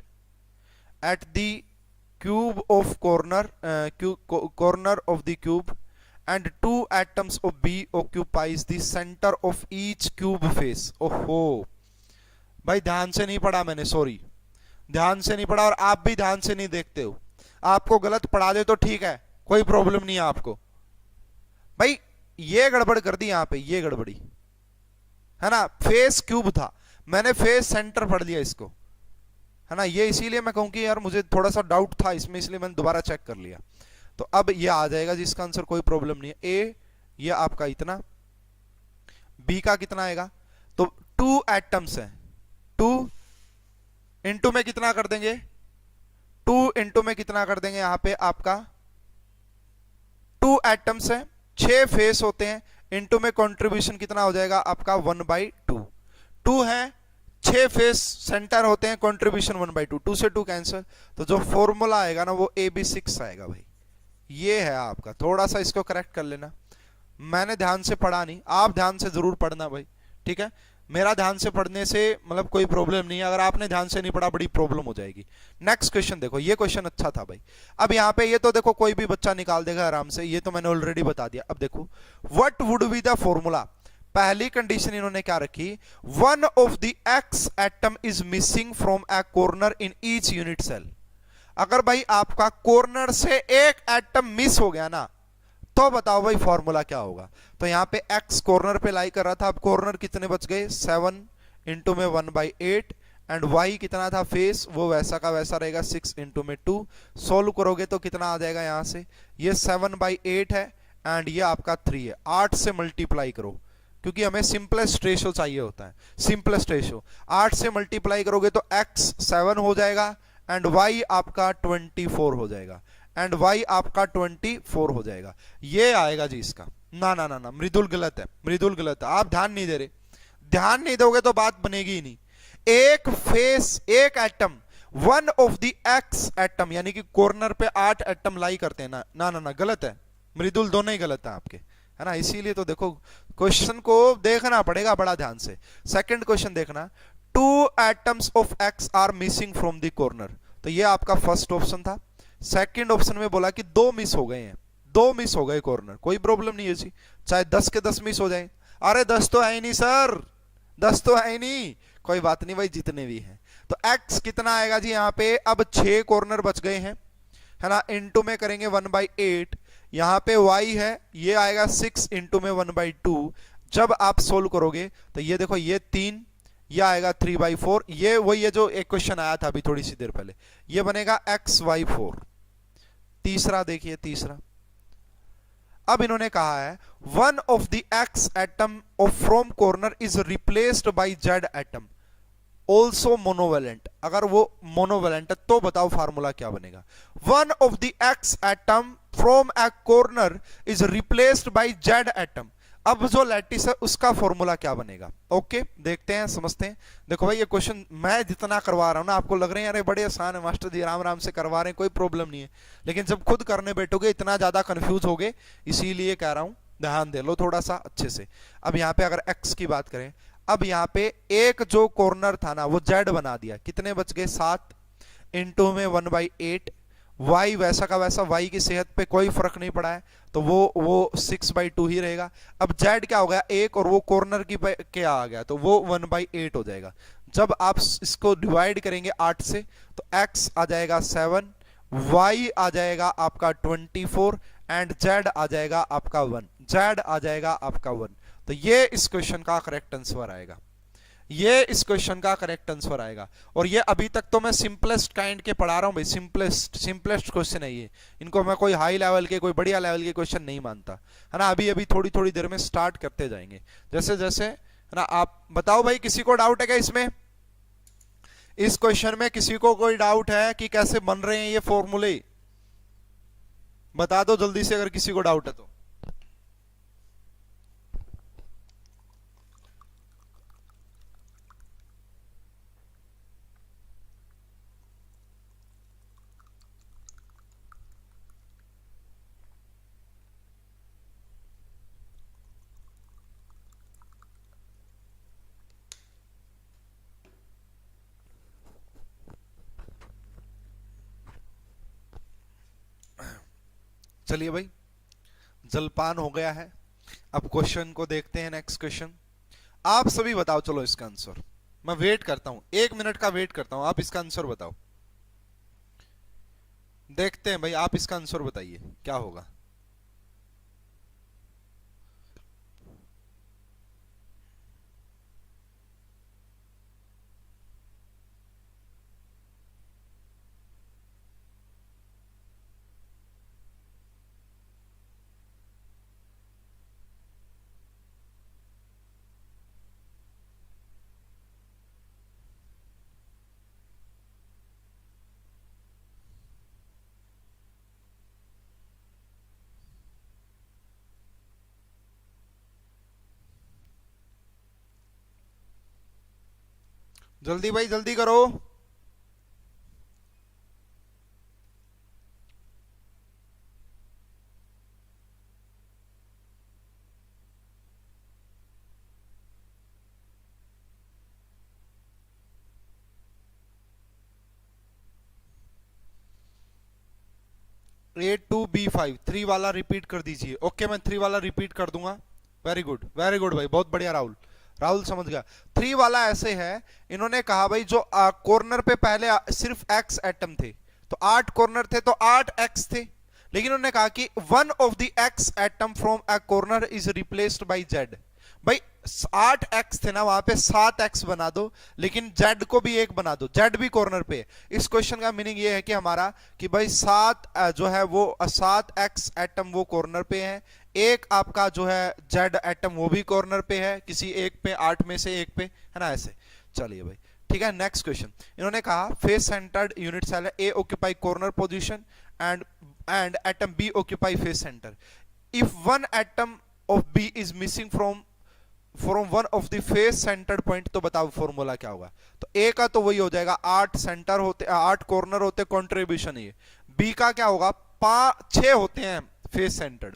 at the cube of corner of the cube and two atoms of B occupies the center of each cube face। ओहो भाई ध्यान से नहीं पढ़ा मैंने, sorry, ध्यान से नहीं पढ़ा, और आप भी ध्यान से नहीं देखते हो। आपको गलत पढ़ा दे तो ठीक है, कोई प्रॉब्लम नहीं है आपको। भाई ये गड़बड़ कर दी यहाँ पे, ये गड़बड़ी है ना, फेस क्यूब था, मैंने फेस सेंटर पढ़ लिया इसको, है ना। ये इसीलिए मैं कहूं कि यार मुझे थोड़ा सा डाउट था इसमें, इसलिए मैंने दोबारा चेक कर लिया। तो अब ये आ जाएगा जिसका आंसर कोई प्रॉब्लम नहीं है। ए ये आपका इतना, बी का कितना आएगा, तो 2 एटम्स है, 2 इंटू में कितना कर देंगे, 2 इंटू में कितना कर देंगे, यहां पे आपका 2 एटम्स है, 6 फेस होते हैं, इंटू में कंट्रीब्यूशन कितना हो जाएगा आपका 1/2। 2 है, 6 फेस सेंटर होते हैं, कंट्रीब्यूशन 1/2, 2 से 2 कैंसिल, तो जो फॉर्मूला आएगा ना वो AB6 आएगा भाई। ये है आपका, थोड़ा सा इसको करेक्ट कर लेना, मैंने ध्यान से पढ़ा नहीं, आप ध्यान से जरूर पढ़ना भाई, ठीक है। मेरा ध्यान से पढ़ने से मतलब कोई प्रॉब्लम नहीं है, अगर आपने ध्यान से नहीं पढ़ा बड़ी प्रॉब्लम हो जाएगी। नेक्स्ट क्वेश्चन देखो, ये क्वेश्चन अच्छा था भाई। अब यहाँ पे ये तो देखो कोई भी बच्चा निकाल देगा आराम से, ये तो मैंने ऑलरेडी बता दिया। अब देखो what would be the formula, पहली कंडीशन इन्होंने क्या रखी, one of the X atom is missing from a corner in each unit cell. अगर भाई आपका कॉर्नर से एक एटम मिस हो गया ना, तो बताओ भाई फॉर्मूला क्या होगा। तो यहां पे x कॉर्नर पे लाई कर रहा था, अब कॉर्नर कितने बच गए, 7 इंटू में 1/8, एंड y कितना था फेस, वो वैसा का वैसा रहेगा, 6 इंटू में 2। सोल्व करोगे तो कितना आ जाएगा, यहां से ये 7/8 है एंड ये आपका 3 है, 8 से मल्टीप्लाई करो क्योंकि हमें सिंपलेस्ट रेशो चाहिए होता है, सिंपलेस्ट रेशो। 8 से मल्टीप्लाई करोगे तो x 7 हो जाएगा एंड y आपका 24 हो जाएगा, एंड y आपका 24 हो जाएगा। ये आएगा जी इसका। ना ना ना ना, मृदुल गलत है, मृदुल गलत है, आप ध्यान नहीं दे रहे, ध्यान नहीं दोगे तो बात बनेगी ही नहीं। एक फेस, एक atom, one of the X atom, यानी कि कॉर्नर पे 8 एटम लाई करते हैं ना, ना ना ना गलत है, मृदुल दोनों ही गलत है आपके, है ना। इसीलिए तो देखो क्वेश्चन को देखना पड़ेगा बड़ा ध्यान से। सेकंड क्वेश्चन देखना, 2 atoms of X are missing from the corner, तो ये आपका फर्स्ट ऑप्शन था। सेकंड ऑप्शन में बोला कि 2 मिस हो गए हैं, 2 मिस हो गए कॉर्नर, कोई प्रॉब्लम नहीं है जी, चाहे 10 के 10 मिस हो जाए। अरे 10 तो है ही नहीं सर, 10 तो है ही नहीं, कोई बात नहीं भाई, जितने भी हैं। तो x कितना आएगा जी यहाँ पे, अब 6 कॉर्नर बच गए हैं, है ना, इंटू में करेंगे 1/8। यहाँ पे y है, ये आएगा 6 इंटू में 1/2। जब आप सोल्व करोगे तो ये देखो, ये 3, ये आएगा 3/4। ये वही है जो एक क्वेश्चन आया था अभी थोड़ी सी देर पहले, ये बनेगा x/4। तीसरा देखिए, तीसरा अब इन्होंने कहा है one of the x atom of from corner is replaced by z atom also monovalent. अगर वो मोनोवेलेंट है तो बताओ फार्मूला क्या बनेगा। One of the x atom from a corner is replaced by z atom. अब जो लैटिस है उसका फॉर्मूला क्या बनेगा। ओके देखते हैं, समझते हैं। देखो भाई, ये क्वेश्चन मैं जितना करवा रहा हूं ना, आपको लग रहे हैं अरे बड़े आसान है मास्टर जी, राम राम से करवा रहे हैं, कोई प्रॉब्लम नहीं है। लेकिन जब खुद करने बैठोगे इतना ज्यादा कंफ्यूज होगे, इसीलिए कह रहा हूं ध्यान दे लो थोड़ा सा अच्छे से। अब यहाँ पे अगर x की बात करें, अब यहाँ पे एक जो कॉर्नर था ना वो z बना दिया, कितने बच गए 7 इंटू में 1/8। y वैसा का वैसा, y की सेहत पे कोई फर्क नहीं पड़ा है तो वो 6/2 ही रहेगा। अब z क्या हो गया 1 और वो कॉर्नर की क्या आ गया तो वो 1/8 हो जाएगा। जब आप इसको डिवाइड करेंगे 8 से तो x आ जाएगा 7, y आ जाएगा आपका 24 एंड z आ जाएगा आपका 1। z आ जाएगा आपका 1। तो ये इस क्वेश्चन का करेक्ट आंसर आएगा, ये इस क्वेश्चन का करेक्ट आंसर आएगा। और ये अभी तक तो मैं सिंपलेस्ट काइंड के पढ़ा रहा हूं भाई, सिंपलेस्ट क्वेश्चन है ये। इनको मैं कोई हाई लेवल के, कोई बढ़िया लेवल के क्वेश्चन नहीं मानता, है ना। अभी अभी थोड़ी थोड़ी देर में स्टार्ट करते जाएंगे जैसे जैसे, है ना। आप बताओ भाई, किसी को डाउट है क्या इसमें, इस क्वेश्चन में किसी को कोई डाउट है कि कैसे बन रहे हैं ये फॉर्मूले? बता दो जल्दी से अगर किसी को डाउट है तो। चलिए भाई, जलपान हो गया है, अब क्वेश्चन को देखते हैं। नेक्स्ट क्वेश्चन आप सभी बताओ, चलो इसका आंसर मैं वेट करता हूं, 1 मिनट का वेट करता हूं, आप इसका आंसर बताओ। देखते हैं भाई, आप इसका आंसर बताइए क्या होगा। जल्दी भाई जल्दी करो। A2B5 3 वाला रिपीट कर दीजिए। ओके मैं 3 वाला रिपीट कर दूंगा। वेरी गुड भाई, बहुत बढ़िया राहुल, राहुल समझ गया। 3 वाला ऐसे है, इन्होंने कहा भाई जो कॉर्नर पे पहले सिर्फ x एटम थे, तो 8 कॉर्नर थे तो 8 x थे, लेकिन उन्होंने कहा कि one of the x atom from a corner is replaced by z। भाई 8 x थे ना, वहां पे 7 x बना दो, लेकिन z को भी 1 बना दो, z भी कॉर्नर पे है। इस क्वेश्चन का मीनिंग ये है कि हमारा कि भाई 7 जो है वो 7 x एटम वो कॉर्नर पे है, एक आपका जो है z एटम वो भी कॉर्नर पे है, किसी एक पे 8 में से एक पे, है ना ऐसे। चलिए भाई ठीक है, नेक्स्ट क्वेश्चन। इन्होंने कहा face centred unit cell A occupy corner position and atom B occupy face centre. If one atom of B is missing from one of the face centred point, तो बताओ फॉर्मूला क्या होगा। तो ए का तो वही हो जाएगा, 8 सेंटर होते, 8 कॉर्नर होते, कंट्रीब्यूशन ये। बी का क्या होगा, 6 होते हैं फेस सेंटर्ड,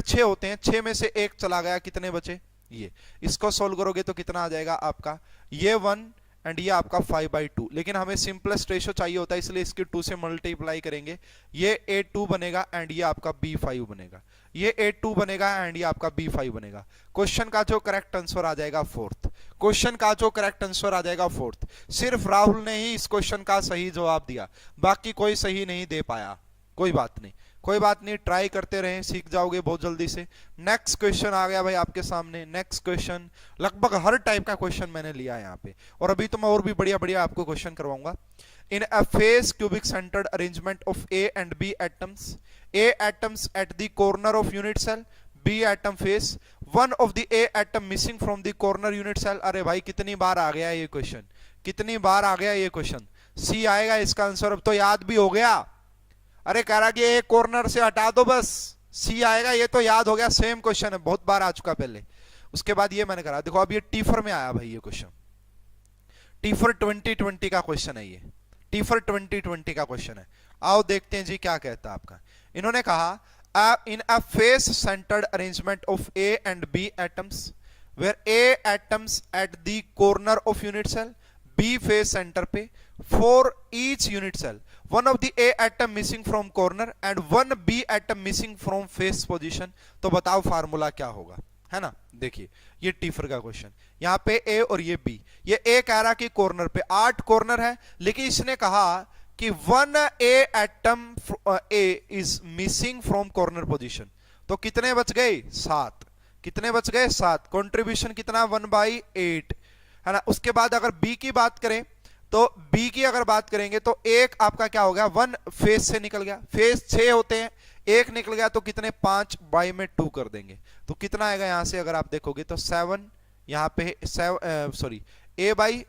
6 होते हैं, 6 में से 1 चला गया, कितने बचे ये। इसको सोल्व करोगे तो कितना आ जाएगा आपका, ये 1 एंड ये आपका 5/2, लेकिन हमें सिंपलेस्ट रेशियो चाहिए होता है इसलिए इसके 2 से मल्टीप्लाई करेंगे, ये A2 बनेगा एंड ये आपका B5 बनेगा, ये A2 बनेगा एंड ये आपका B5 बनेगा। क्वेश्चन का जो करेक्ट आंसर आ जाएगा फोर्थ, क्वेश्चन का जो करेक्ट आंसर आ जाएगा फोर्थ। सिर्फ राहुल ने ही इस क्वेश्चन का सही जवाब दिया, बाकी कोई सही नहीं दे पाया। कोई बात नहीं, कोई बात नहीं, ट्राई करते रहें, सीख जाओगे बहुत जल्दी से। नेक्स्ट क्वेश्चन आ गया भाई आपके सामने। नेक्स्ट क्वेश्चन, लगभग हर टाइप का क्वेश्चन मैंने लिया है यहाँ पे, और अभी तो मैं और भी बढ़िया बढ़िया आपको क्वेश्चन करवाऊंगा। In a face cubic centred arrangement of A and B atoms, A atoms at the corner of unit cell, B atom face, one of the A atom missing from the corner unit cell। अरे भाई कितनी बार आ गया ये question, कितनी बार आ गया ये question. सी आएगा इसका आंसर, अब तो याद भी हो गया। अरे कह रहा कि एक कॉर्नर से हटा दो बस, सी आएगा, ये तो याद हो गया, सेम क्वेश्चन है, बहुत बार आ चुका पहले। उसके बाद ये मैंने करा, देखो अब ये टीफर में आया भाई ये क्वेश्चन, टीफर 2020 का क्वेश्चन है ये, टीफर 2020 का क्वेश्चन है। आओ देखते हैं जी क्या कहता है आपका। इन्होंने कहा in a face centred arrangement of A and B atoms where A atoms at the corner of unit cell, B face center पे, for each unit cell one of the A atom missing from corner and one B atom missing from face position, तो बताओ formula क्या होगा, है ना। देखिए ये TIFR का क्वेश्चन, यहाँ पे A और ये B, ये A कह रहा कि कॉर्नर पे 8 कॉर्नर है, लेकिन इसने कहा कि 1 A atom A is missing from corner position, तो कितने बच गए 7, कितने बच गए 7, कंट्रीब्यूशन कितना 1/8, है ना। उसके बाद अगर B की बात करें तो B की अगर बात करेंगे तो एक आपका क्या हो गया 1 फेस से निकल गया, फेस 6 होते हैं, एक निकल गया तो कितने 5/2 कर देंगे, तो कितना आएगा यहां से अगर आप देखोगे तो 7, यहां पे 7 सॉरी A बाई,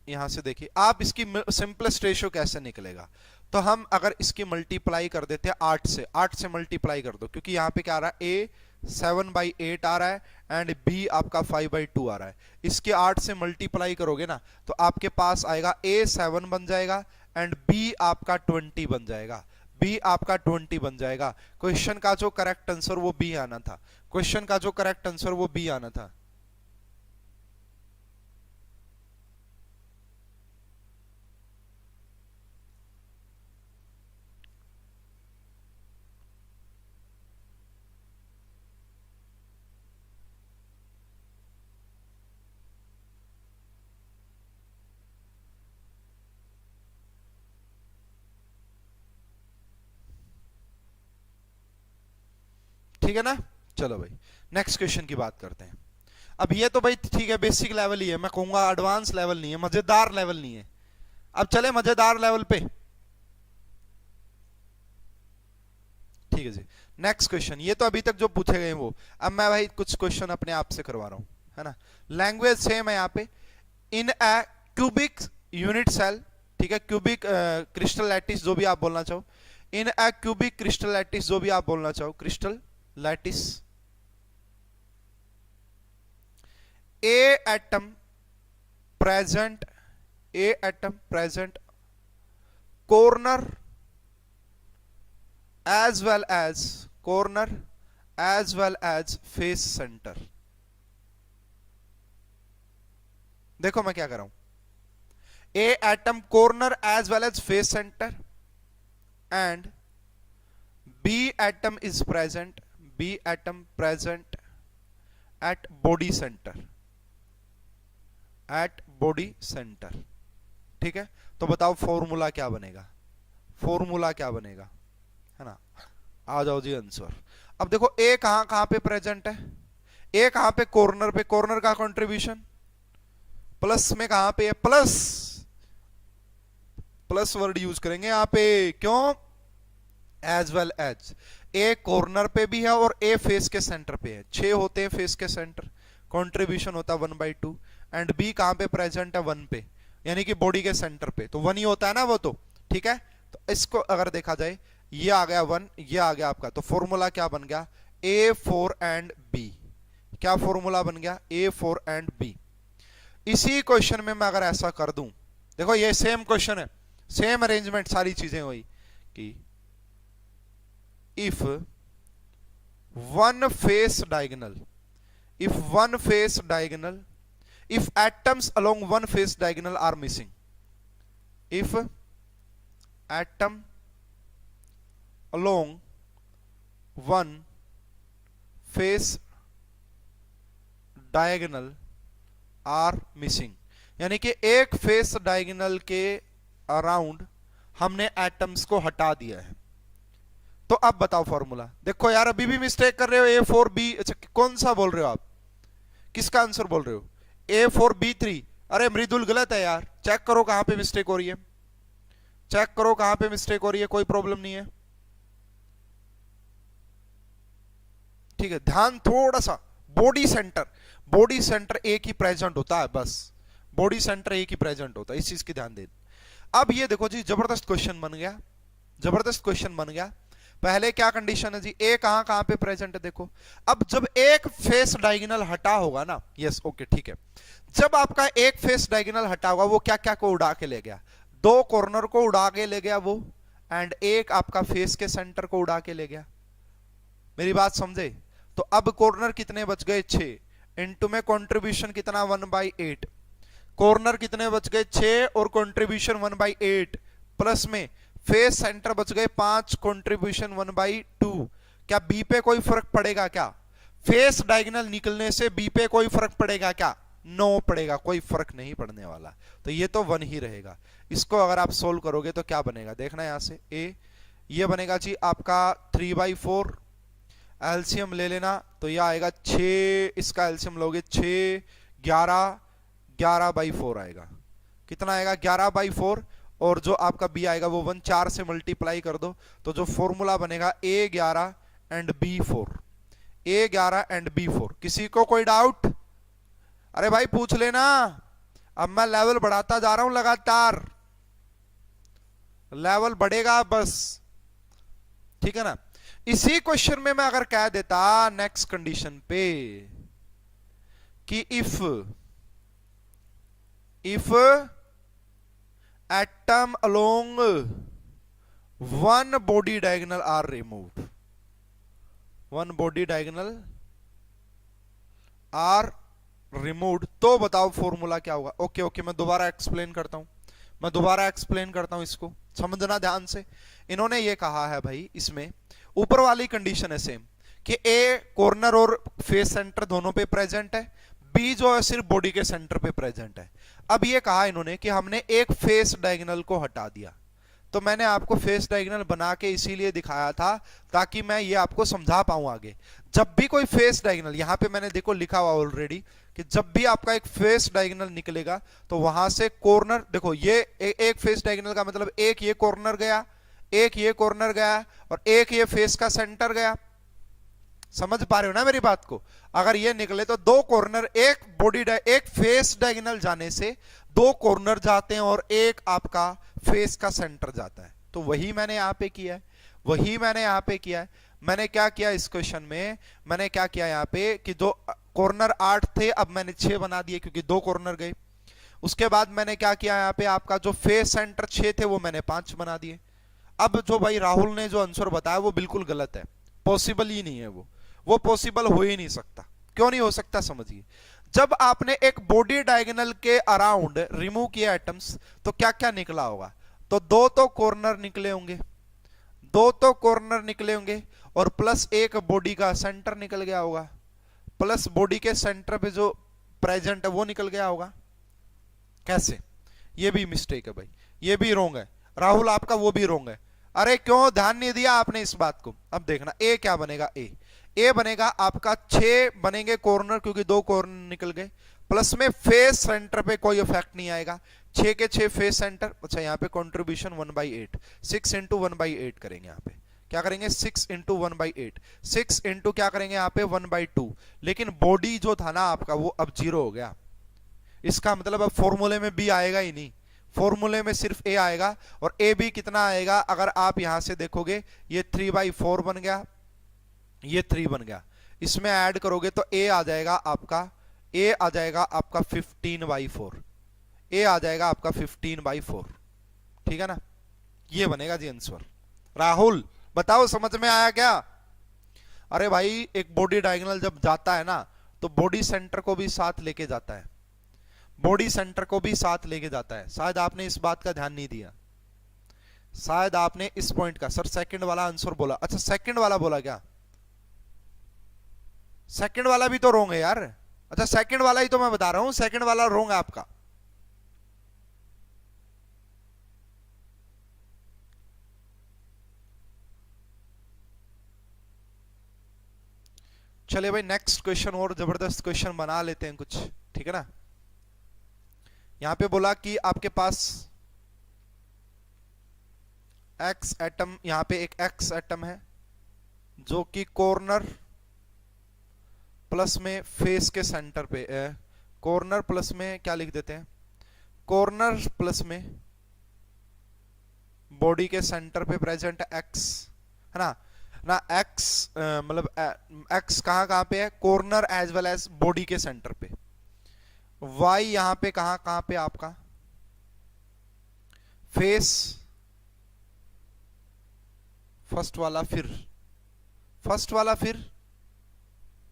यहां से देखिए आप इसकी सिंपलेस्ट रेशियो कैसे निकलेगा, तो हम अगर इसकी मल्टीप्लाई कर देते हैं 8 से मल्टीप्लाई कर दो, क्योंकि यहां पे क्या आ रहा है A 7/8 आ रहा है एंड B आपका 5/2 आ रहा है, इसके 8 से मल्टीप्लाई करोगे ना तो आपके पास आएगा A 7 बन जाएगा एंड B आपका 20 बन जाएगा, B आपका 20 बन जाएगा। क्वेश्चन का जो करेक्ट आंसर वो B आना था, क्वेश्चन का जो करेक्ट आंसर वो B आना था। ठीक है ना। चलो भाई नेक्स्ट क्वेश्चन की बात करते हैं। अब ये तो भाई ठीक है बेसिक लेवल ही है, मैं कहूंगा एडवांस लेवल नहीं है, मजेदार लेवल नहीं है। अब चले मजेदार लेवल पे, ठीक है जी। नेक्स्ट क्वेश्चन, ये तो अभी तक जो पूछे गए वो, अब मैं भाई कुछ क्वेश्चन अपने आप से करवा रहा हूं, है ना। लैंग्वेज सेम है यहाँ पे। In a cubic unit cell, ठीक है, क्यूबिक क्रिस्टल लैटिस जो भी आप बोलना चाहो, इन अ क्यूबिक क्रिस्टल लैटिस जो भी आप बोलना चाहो, crystal lattice, A atom present, A atom present corner as well as corner as well as face center। देखो मैं क्या कर रहा हूं, A atom corner as well as face center and B atom is present, B atom present at body center, at body centre. ठीक है, तो बताओ फॉर्मूला क्या बनेगा, फॉर्मूला क्या बनेगा, है ना। आ जाओ जी आंसर। अब देखो ए कहां कहां पे प्रेजेंट है, ए कहां पे कॉर्नर पे, कॉर्नर का कंट्रीब्यूशन प्लस में कहां पे है, प्लस, प्लस वर्ड यूज करेंगे यहां पे, क्यों, एज वेल एज। ए कॉर्नर पे भी है और ए फेस के सेंटर पे है, 6 होते हैं फेस के सेंटर, कंट्रीब्यूशन होता है 1/2 एंड बी कहां पे प्रेजेंट है 1 पे, यानी कि बॉडी के सेंटर पे, तो 1 ही होता है ना वो तो। ठीक है, तो इसको अगर देखा जाए ये आ गया 1, ये आ गया आपका, तो फॉर्मूला क्या बन गया A4 एंड B। क्या फॉर्मूला बन गया A4 एंड B। इसी क्वेश्चन में मैं अगर ऐसा कर दूं, देखो ये सेम क्वेश्चन है, सेम अरेंजमेंट, सारी चीजें हुई कि if one face diagonal, if one face diagonal if atoms along one face diagonal are missing, if atom along one face diagonal are missing, यानी कि एक फेस डायगोनल के अराउंड हमने एटम्स को हटा दिया है। तो अब बताओ फॉर्मूला। देखो यार अभी भी मिस्टेक कर रहे हो, A4B, अच्छा कौन सा बोल रहे हो आप, किसका आंसर बोल रहे हो, A4B3? अरे मृदुल गलत है यार, चेक करो कहां पे मिस्टेक हो रही है, चेक करो कहां पे मिस्टेक हो रही है, कोई प्रॉब्लम नहीं है, ठीक है। ध्यान थोड़ा सा, बॉडी सेंटर, बॉडी सेंटर एक ही प्रेजेंट होता है, बस बॉडी सेंटर एक ही प्रेजेंट होता है, इस चीज की ध्यान दे। अब ये देखो जी, जबरदस्त क्वेश्चन बन गया, जबरदस्त क्वेश्चन बन गया। पहले क्या कंडीशन है जी, ए कहां कहां पे प्रेजेंट है, देखो। अब जब एक फेस डायगोनल हटा होगा ना, यस ओके ठीक है, जब आपका एक फेस डायगोनल हटा होगा, वो क्या क्या को उड़ा के ले गया, दो कॉर्नर को उड़ा के ले गया वो, एंड एक आपका फेस के सेंटर को उड़ा के ले गया। मेरी बात समझे? तो अब कॉर्नर कितने बच गए, 6, इनटू में कंट्रीब्यूशन कितना 1/8, कॉर्नर कितने बच गए 6 और कंट्रीब्यूशन 1/8, प्लस में फेस सेंटर बच गए 5, कंट्रीब्यूशन 1/2। क्या बी पे कोई फर्क पड़ेगा क्या, फेस डायगोनल निकलने से बी पे कोई फर्क पड़ेगा क्या, नो पड़ेगा, कोई फर्क नहीं पड़ने वाला, तो ये तो 1 ही रहेगा। इसको अगर आप सोल्व करोगे तो क्या बनेगा, देखना यहां से, ए ये बनेगा जी आपका 3/4, एलसीएम ले लेना तो ये आएगा 6, इसका एलसीएम लोगे 6, 11, 11/4 आएगा, कितना आएगा 11/4, और जो आपका बी आएगा वो 1, 4 से मल्टीप्लाई कर दो, तो जो फॉर्मूला बनेगा A11 and B4, A11 and B4। किसी को कोई डाउट? अरे भाई पूछ लेना, अब मैं लेवल बढ़ाता जा रहा हूं, लगातार लेवल बढ़ेगा बस, ठीक है ना। इसी क्वेश्चन में मैं अगर कह देता नेक्स्ट कंडीशन पे कि if atom along one body diagonal are removed, one body diagonal are removed, तो बताओ फॉर्मूला क्या होगा। ओके ओके, मैं दोबारा एक्सप्लेन करता हूं, मैं दोबारा एक्सप्लेन करता हूं, इसको समझना ध्यान से। इन्होंने ये कहा है भाई, इसमें ऊपर वाली कंडीशन है सेम कि ए कॉर्नर और फेस सेंटर दोनों पे प्रेजेंट है, बी जो है सिर्फ बॉडी के सेंटर पे प्रेजेंट है। अब ये कहा इन्होंने कि हमने एक फेस डायगोनल को हटा दिया, तो मैंने आपको फेस डायगोनल बना के इसीलिए दिखाया था ताकि मैं ये आपको समझा पाऊं आगे। जब भी कोई फेस डायगोनल, यहां पे मैंने देखो लिखा हुआ ऑलरेडी कि जब भी आपका एक फेस डायगोनल निकलेगा तो वहां से कॉर्नर, देखो ये एक फेस डायगोनल का मतलब एक ये कॉर्नर गया, एक ये कॉर्नर गया, और एक ये फेस का सेंटर गया। समझ पा रहे हो ना मेरी बात को? अगर ये निकले तो दो कॉर्नर, एक बॉडी एक फेस डायगोनल जाने से दो कॉर्नर जाते हैं और एक आपका फेस का सेंटर जाता है। तो वही मैंने यहां पे किया है, वही मैंने यहां पे किया है। मैंने क्या किया इस क्वेश्चन में, मैंने क्या किया यहां पे कि दो कॉर्नर 8 थे, अब मैंने 6 बना दिए क्योंकि दो कॉर्नर गए। उसके बाद मैंने क्या किया यहां पे, आपका जो फेस सेंटर 6 थे वो मैंने 5 बना दिए। अब जो भाई राहुल ने जो आंसर बताया वो बिल्कुल गलत है, पॉसिबल ही नहीं है, वो पॉसिबल हो ही नहीं सकता। क्यों नहीं हो सकता समझिए, जब आपने एक बॉडी डायगोनल के अराउंड रिमूव किया एटम्स तो क्या क्या निकला होगा, तो दो तो कॉर्नर निकले होंगे, दो तो कॉर्नर निकले होंगे, और प्लस एक बॉडी का सेंटर निकल गया होगा, प्लस बॉडी के सेंटर पे जो प्रेजेंट है वो निकल गया होगा। कैसे? ये भी मिस्टेक है भाई, ये भी रोंग है राहुल, आपका वो भी रोंग है। अरे क्यों ध्यान नहीं दिया आपने इस बात को? अब देखना ए क्या बनेगा, ए बनेगा आपका 6 बनेंगे कॉर्नर क्योंकि दो कॉर्नर निकल गए, प्लस में फेस सेंटर पे कोई इफेक्ट नहीं आएगा, 6 के 6 फेस सेंटर। अच्छा यहाँ पे कंट्रीब्यूशन 1/8, 6 इंटू 1/8 करेंगे, यहाँ पे क्या करेंगे 6 इंटू 1/8, 6 इंटू क्या करेंगे यहाँ पे 1/2। लेकिन बॉडी जो था ना आपका वो अब 0 हो गया, इसका मतलब अब फॉर्मूले में बी आएगा ही नहीं, फॉर्मूले में सिर्फ ए आएगा। और ए भी कितना आएगा, अगर आप यहां से देखोगे ये 3/4 बन गया, ये 3 बन गया, इसमें ऐड करोगे तो ए आ जाएगा आपका, ए आ जाएगा आपका 15/4, ए आ जाएगा आपका 15/4, ठीक है ना। ये बनेगा जी आंसर। राहुल बताओ समझ में आया क्या? अरे भाई एक बॉडी डायगोनल जब जाता है ना तो बॉडी सेंटर को भी साथ लेके जाता है, बॉडी सेंटर को भी साथ लेके जाता है। शायद आपने इस बात का ध्यान नहीं दिया, शायद आपने इस पॉइंट का, सर सेकंड वाला आंसर बोला, अच्छा सेकंड वाला बोला क्या? सेकंड वाला भी तो रोंग है यार। अच्छा सेकंड वाला ही तो मैं बता रहा हूं, सेकंड वाला रोंग है आपका। चलिए भाई नेक्स्ट क्वेश्चन और जबरदस्त क्वेश्चन बना लेते हैं कुछ, ठीक है ना। यहां पे बोला कि आपके पास एक्स एटम, यहां पे एक एक्स एटम है जो कि कॉर्नर प्लस में फेस के सेंटर पे है। कॉर्नर प्लस में क्या लिख देते हैं, कॉर्नर प्लस में बॉडी के सेंटर पे प्रेजेंट है एक्स, है ना ना। एक्स मतलब एक्स कहां कहां पे है, corner as well as body के सेंटर पे। वाई यहां पे कहां कहां पे आपका, फेस फर्स्ट वाला, फिर फर्स्ट वाला, फिर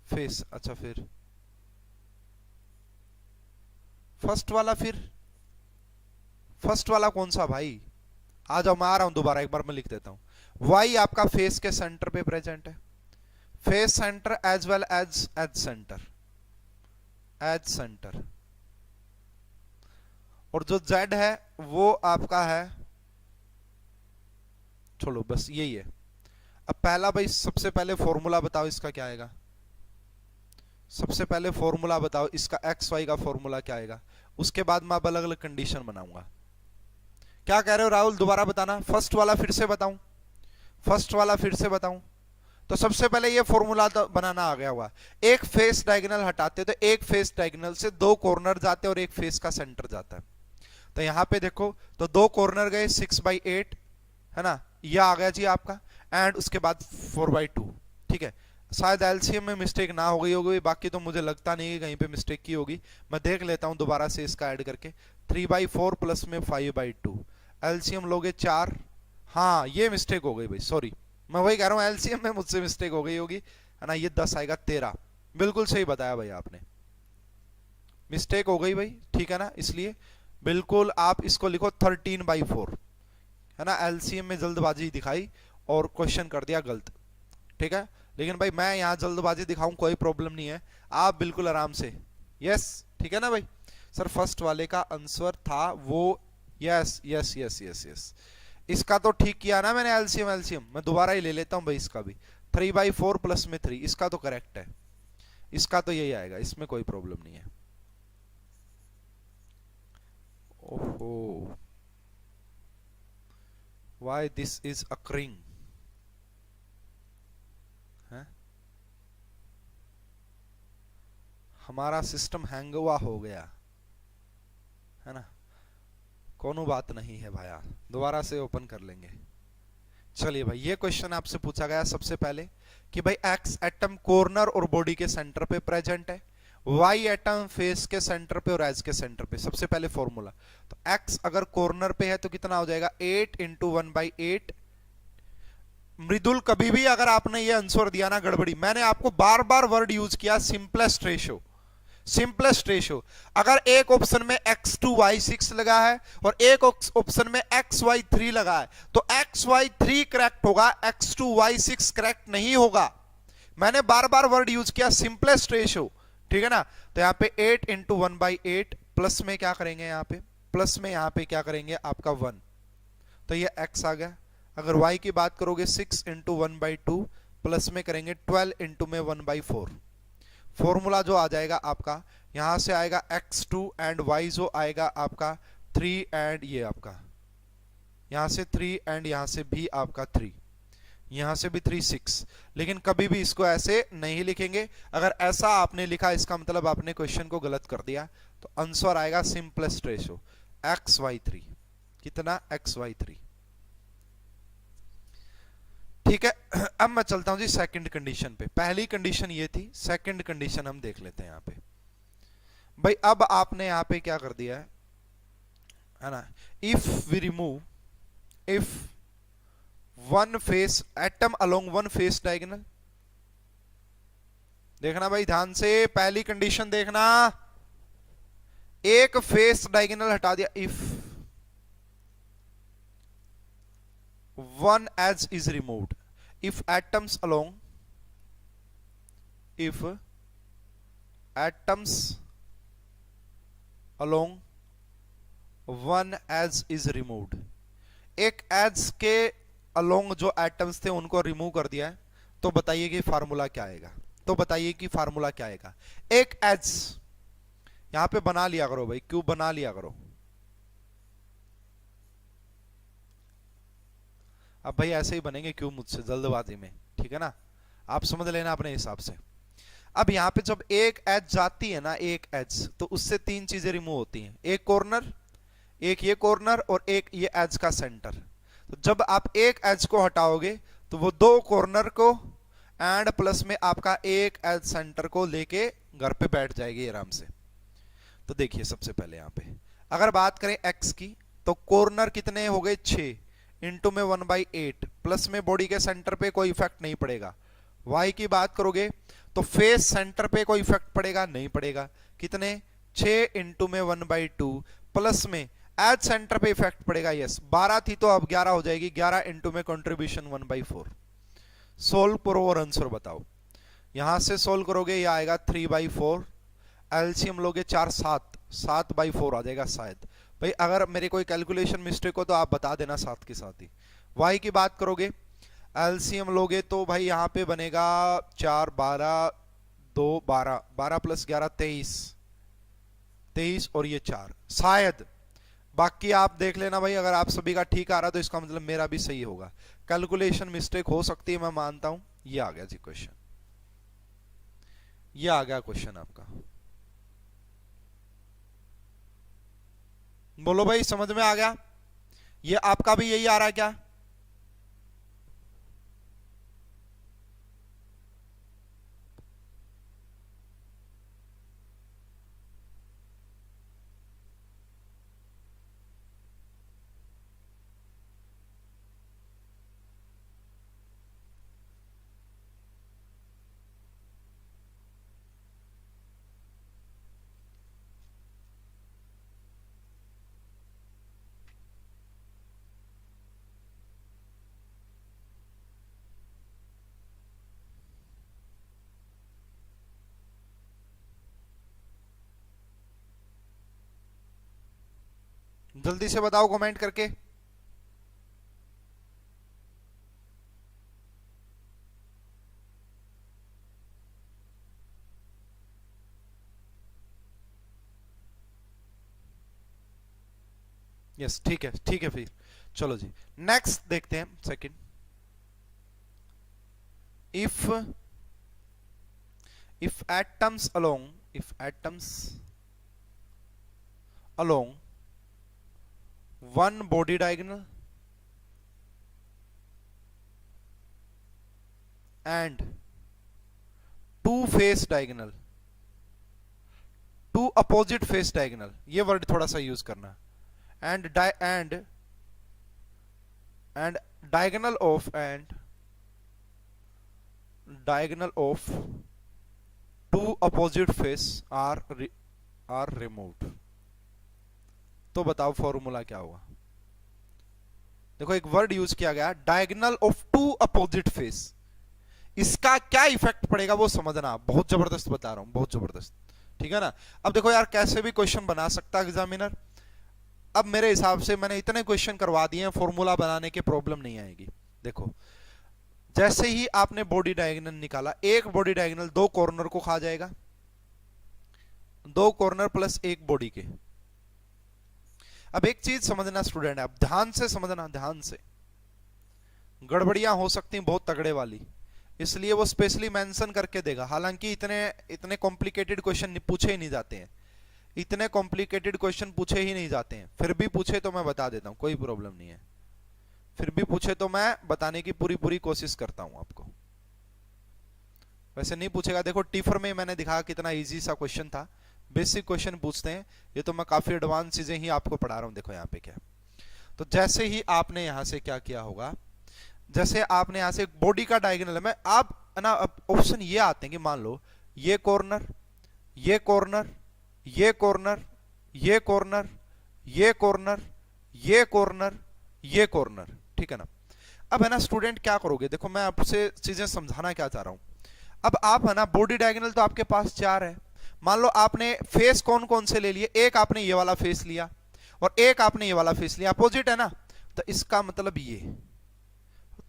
फेस, अच्छा फिर फर्स्ट वाला, फिर फर्स्ट वाला कौन सा भाई, आ जाओ मैं आ रहा हूं दोबारा, एक बार मैं लिख देता हूं। वाई आपका फेस के सेंटर पे प्रेजेंट है, face centre as well as edge centre, edge centre. और जो जेड है वो आपका है, छोड़ो बस यही है। अब पहला भाई सबसे पहले फॉर्मूला बताओ इसका क्या आएगा, सबसे पहले फॉर्मूला बताओ इसका, एक्स वाई का फॉर्मूला क्या आएगा, उसके बाद मैं अलग अलग कंडीशन बनाऊंगा। क्या कह रहे हो राहुल, दोबारा बताना। फर्स्ट वाला फिर से बताऊं, फर्स्ट वाला फिर से बताऊं। तो सबसे पहले ये फॉर्मूला तो बनाना आ गया हुआ, एक फेस डायगोनल हटाते तो एक फेस डायगोनल से दो कॉर्नर जाते और एक फेस का सेंटर जाता है। तो यहां पे देखो तो दो कॉर्नर गए 6/8, है ना, यह आ गया जी आपका, एंड उसके बाद 4/2, ठीक है। शायद एलसीएम में मिस्टेक ना हो गई होगी, बाकी तो मुझे लगता नहीं कि कहीं पे मिस्टेक की होगी, मैं देख लेता हूं दोबारा से इसका ऐड करके। 3/4 प्लस में 5/2, एलसीएम लोगे 4, हाँ ये मिस्टेक हो गई भाई, सॉरी, मैं वही कह रहा हूं एलसीएम में मुझसे मिस्टेक हो गई होगी, है ना। ये 10 आएगा 13, बिल्कुल सही बताया भाई आपने, मिस्टेक हो गई भाई, ठीक है ना। इसलिए बिल्कुल आप इसको लिखो 13/4, है ना। एलसीएम में जल्दबाजी दिखाई और क्वेश्चन कर दिया गलत, ठीक है। लेकिन भाई मैं यहां जल्दबाजी दिखाऊं कोई प्रॉब्लम नहीं है, आप बिल्कुल आराम से, यस ठीक है ना भाई। सर फर्स्ट वाले का आंसर था वो, yes yes yes yes yes, इसका तो ठीक किया ना मैंने, एलसीएम एलसीएम मैं दोबारा ही ले लेता हूं भाई इसका भी, 3/4 प्लस में 3, इसका तो करेक्ट है, इसका तो यही आएगा, इसमें कोई प्रॉब्लम नहीं है। ओहो, why this is occurring, है? हमारा सिस्टम हैंग हुआ हो गया, है ना। कोनो बात नहीं है भाया, दोबारा से ओपन कर लेंगे। चलिए भाई ये क्वेश्चन आपसे पूछा गया सबसे पहले कि भाई एक्स एटम कॉर्नर और बॉडी के सेंटर पे प्रेजेंट है, वाई एटम फेस के सेंटर पे और एज के सेंटर पे। सबसे पहले फॉर्मूला, तो एक्स अगर कॉर्नर पे है तो कितना हो जाएगा, 8 × 1/8। मृदुल कभी भी अगर आपने ये आंसर दिया ना गड़बड़ी, मैंने आपको बार बार वर्ड यूज किया सिंपलेस्ट रेशो, सिंपलेस्ट रेशो। अगर एक ऑप्शन में x2y6 लगा है और एक ऑप्शन में xy3 लगा है तो xy3 करेक्ट होगा, x2y6 करेक्ट नहीं होगा। मैंने बार बार वर्ड यूज किया सिंपलेस्ट रेशो, ठीक है ना। तो यहां पे 8 × 1/8 प्लस में क्या करेंगे, यहां पे प्लस में यहां पे क्या करेंगे आपका 1, तो ये x आ गया। अगर y की बात करोगे 6 × 1/2 प्लस में करेंगे 12 × में 1/4। फॉर्मूला जो आ जाएगा आपका यहां से आएगा x2 एंड y जो आएगा आपका 3 एंड ये आपका यहां से 3 एंड यहां से भी आपका 3, यहां से भी 3 6। लेकिन कभी भी इसको ऐसे नहीं लिखेंगे, अगर ऐसा आपने लिखा इसका मतलब आपने क्वेश्चन को गलत कर दिया। तो आंसर आएगा सिंपलेस्ट रेशो xy3, कितना xy3, ठीक है। अब मैं चलता हूं जी सेकंड कंडीशन पे, पहली कंडीशन ये थी, सेकंड कंडीशन हम देख लेते हैं यहां पे। भाई अब आपने यहां पे क्या कर दिया है ना, if we remove, if one face atom along one face diagonal, देखना भाई ध्यान से, पहली कंडीशन देखना, एक फेस डायगोनल हटा दिया, if one edge is removed, if atoms along, if atoms along one edge is removed, एक एज के अलोंग जो एटम्स थे उनको रिमूव कर दिया है, तो बताइए कि फार्मूला क्या आएगा, तो बताइए कि फार्मूला क्या आएगा। एक एज यहां पे बना लिया करो भाई, क्यूब बना लिया करो। अब भाई ऐसे ही बनेंगे क्यूब मुझसे जल्दबाजी में, ठीक है ना, आप समझ लेना अपने हिसाब से। अब यहां पे जब एक एज जाती है ना, एक एज, तो उससे तीन चीजें रिमूव होती हैं, एक कॉर्नर, एक ये कॉर्नर और एक ये एज का सेंटर। तो जब आप एक एज को हटाओगे तो वो दो कॉर्नर को एंड प्लस में आपका एक एज सेंटर को लेके घर पे बैठ जाएगी आराम से। तो देखिए सबसे पहले यहां पे अगर बात करें एक्स की, तो कॉर्नर कितने हो गए 6, इंटू में 1/8, प्लस में बॉडी के सेंटर पे कोई इफेक्ट नहीं पड़ेगा। वाई की बात करोगे तो फेस सेंटर पे कोई इफेक्ट पड़ेगा नहीं पड़ेगा, कितने 6 इंटू में 1/2, प्लस में एज सेंटर पे इफेक्ट पड़ेगा, यस 12 थी तो अब 11 हो जाएगी, 11 इंटू में कंट्रीब्यूशन 1/4। सोल्व करो और आंसर बताओ। यहां से सोल्व करोगे ये आएगा 3/4, एलसीएम लोगे 4 7, 7/4 आ जाएगा शायद। भाई अगर मेरी कोई कैलकुलेशन मिस्टेक हो तो आप बता देना साथ के साथ ही। वाई की बात करोगे एलसीएम लोगे तो भाई यहां पे बनेगा 4 12 2 12, 12 प्लस 11 23, 23 और ये 4 शायद, बाकी आप देख लेना भाई, अगर आप सभी का ठीक आ रहा तो इसका मतलब मेरा भी सही होगा। कैलकुलेशन मिस्टेक हो सकती है, मैं मानता हूं। ये आ गया जी क्वेश्चन, ये आ गया क्वेश्चन आपका। बोलो भाई समझ में आ गया? ये आपका भी यही आ रहा है क्या? जल्दी से बताओ कमेंट करके। यस ठीक है, ठीक है फिर चलो जी नेक्स्ट देखते हैं second. If atoms along, if atoms along one body diagonal and two face diagonal, two opposite face diagonal, ये वर्ड थोड़ा सा यूज करना, and diagonal of two opposite face are removed, तो बताओ फॉर्मूला क्या होगा। देखो एक वर्ड यूज किया गया diagonal of two opposite face, इसका क्या इफेक्ट पड़ेगा वो समझना, बहुत जबरदस्त बता रहा हूं, बहुत जबरदस्त, ठीक है ना। अब देखो यार कैसे भी क्वेश्चन बना सकता है एग्जामिनर। अब मेरे हिसाब से मैंने इतने क्वेश्चन करवा दिए हैं, फॉर्मूला बनाने की प्रॉब्लम नहीं आएगी। देखो जैसे ही आपने बॉडी डायगोनल निकाला, एक बॉडी डायगोनल दो कॉर्नर को खा जाएगा, दो कॉर्नर प्लस एक बॉडी के। अब एक चीज समझना स्टूडेंट, आप ध्यान से समझना, ध्यान से, गड़बड़ियां हो सकती हैं बहुत तगड़े वाली, इसलिए वो स्पेशली मेंशन करके देगा। हालांकि इतने कॉम्प्लिकेटेड क्वेश्चन पूछे ही नहीं जाते हैं, इतने कॉम्प्लिकेटेड क्वेश्चन पूछे ही नहीं जाते हैं, फिर भी पूछे तो मैं बता देता हूं, कोई प्रॉब्लम नहीं है, फिर भी पूछे तो मैं बताने की पूरी कोशिश करता हूं आपको। वैसे नहीं पूछेगा, देखो टीफर में मैंने दिखाया कितना इजी सा क्वेश्चन था, बेसिक क्वेश्चन पूछते हैं, ये तो मैं काफी एडवांस चीजें ही आपको पढ़ा रहा हूं। देखो यहाँ पे क्या, तो जैसे ही आपने यहां से क्या किया होगा, जैसे आपने यहां से बॉडी का डायगोनल में आप ना ऑप्शन ये आते हैं कि मान लो ये कॉर्नर, ये कॉर्नर, ये कॉर्नर ये कॉर्नर, ये कॉर्नर, ये कॉर्नर, ये कॉर्नर, ठीक है ना। अब है ना स्टूडेंट क्या करोगे, देखो मैं आपसे चीजें समझाना क्या चाह रहा हूं। अब आप है ना बॉडी डायगोनल तो आपके पास 4 है। मान लो आपने फेस कौन कौन से ले लिए, एक आपने ये वाला फेस लिया और एक आपने ये वाला फेस लिया, अपोजिट है ना, तो इसका मतलब ये।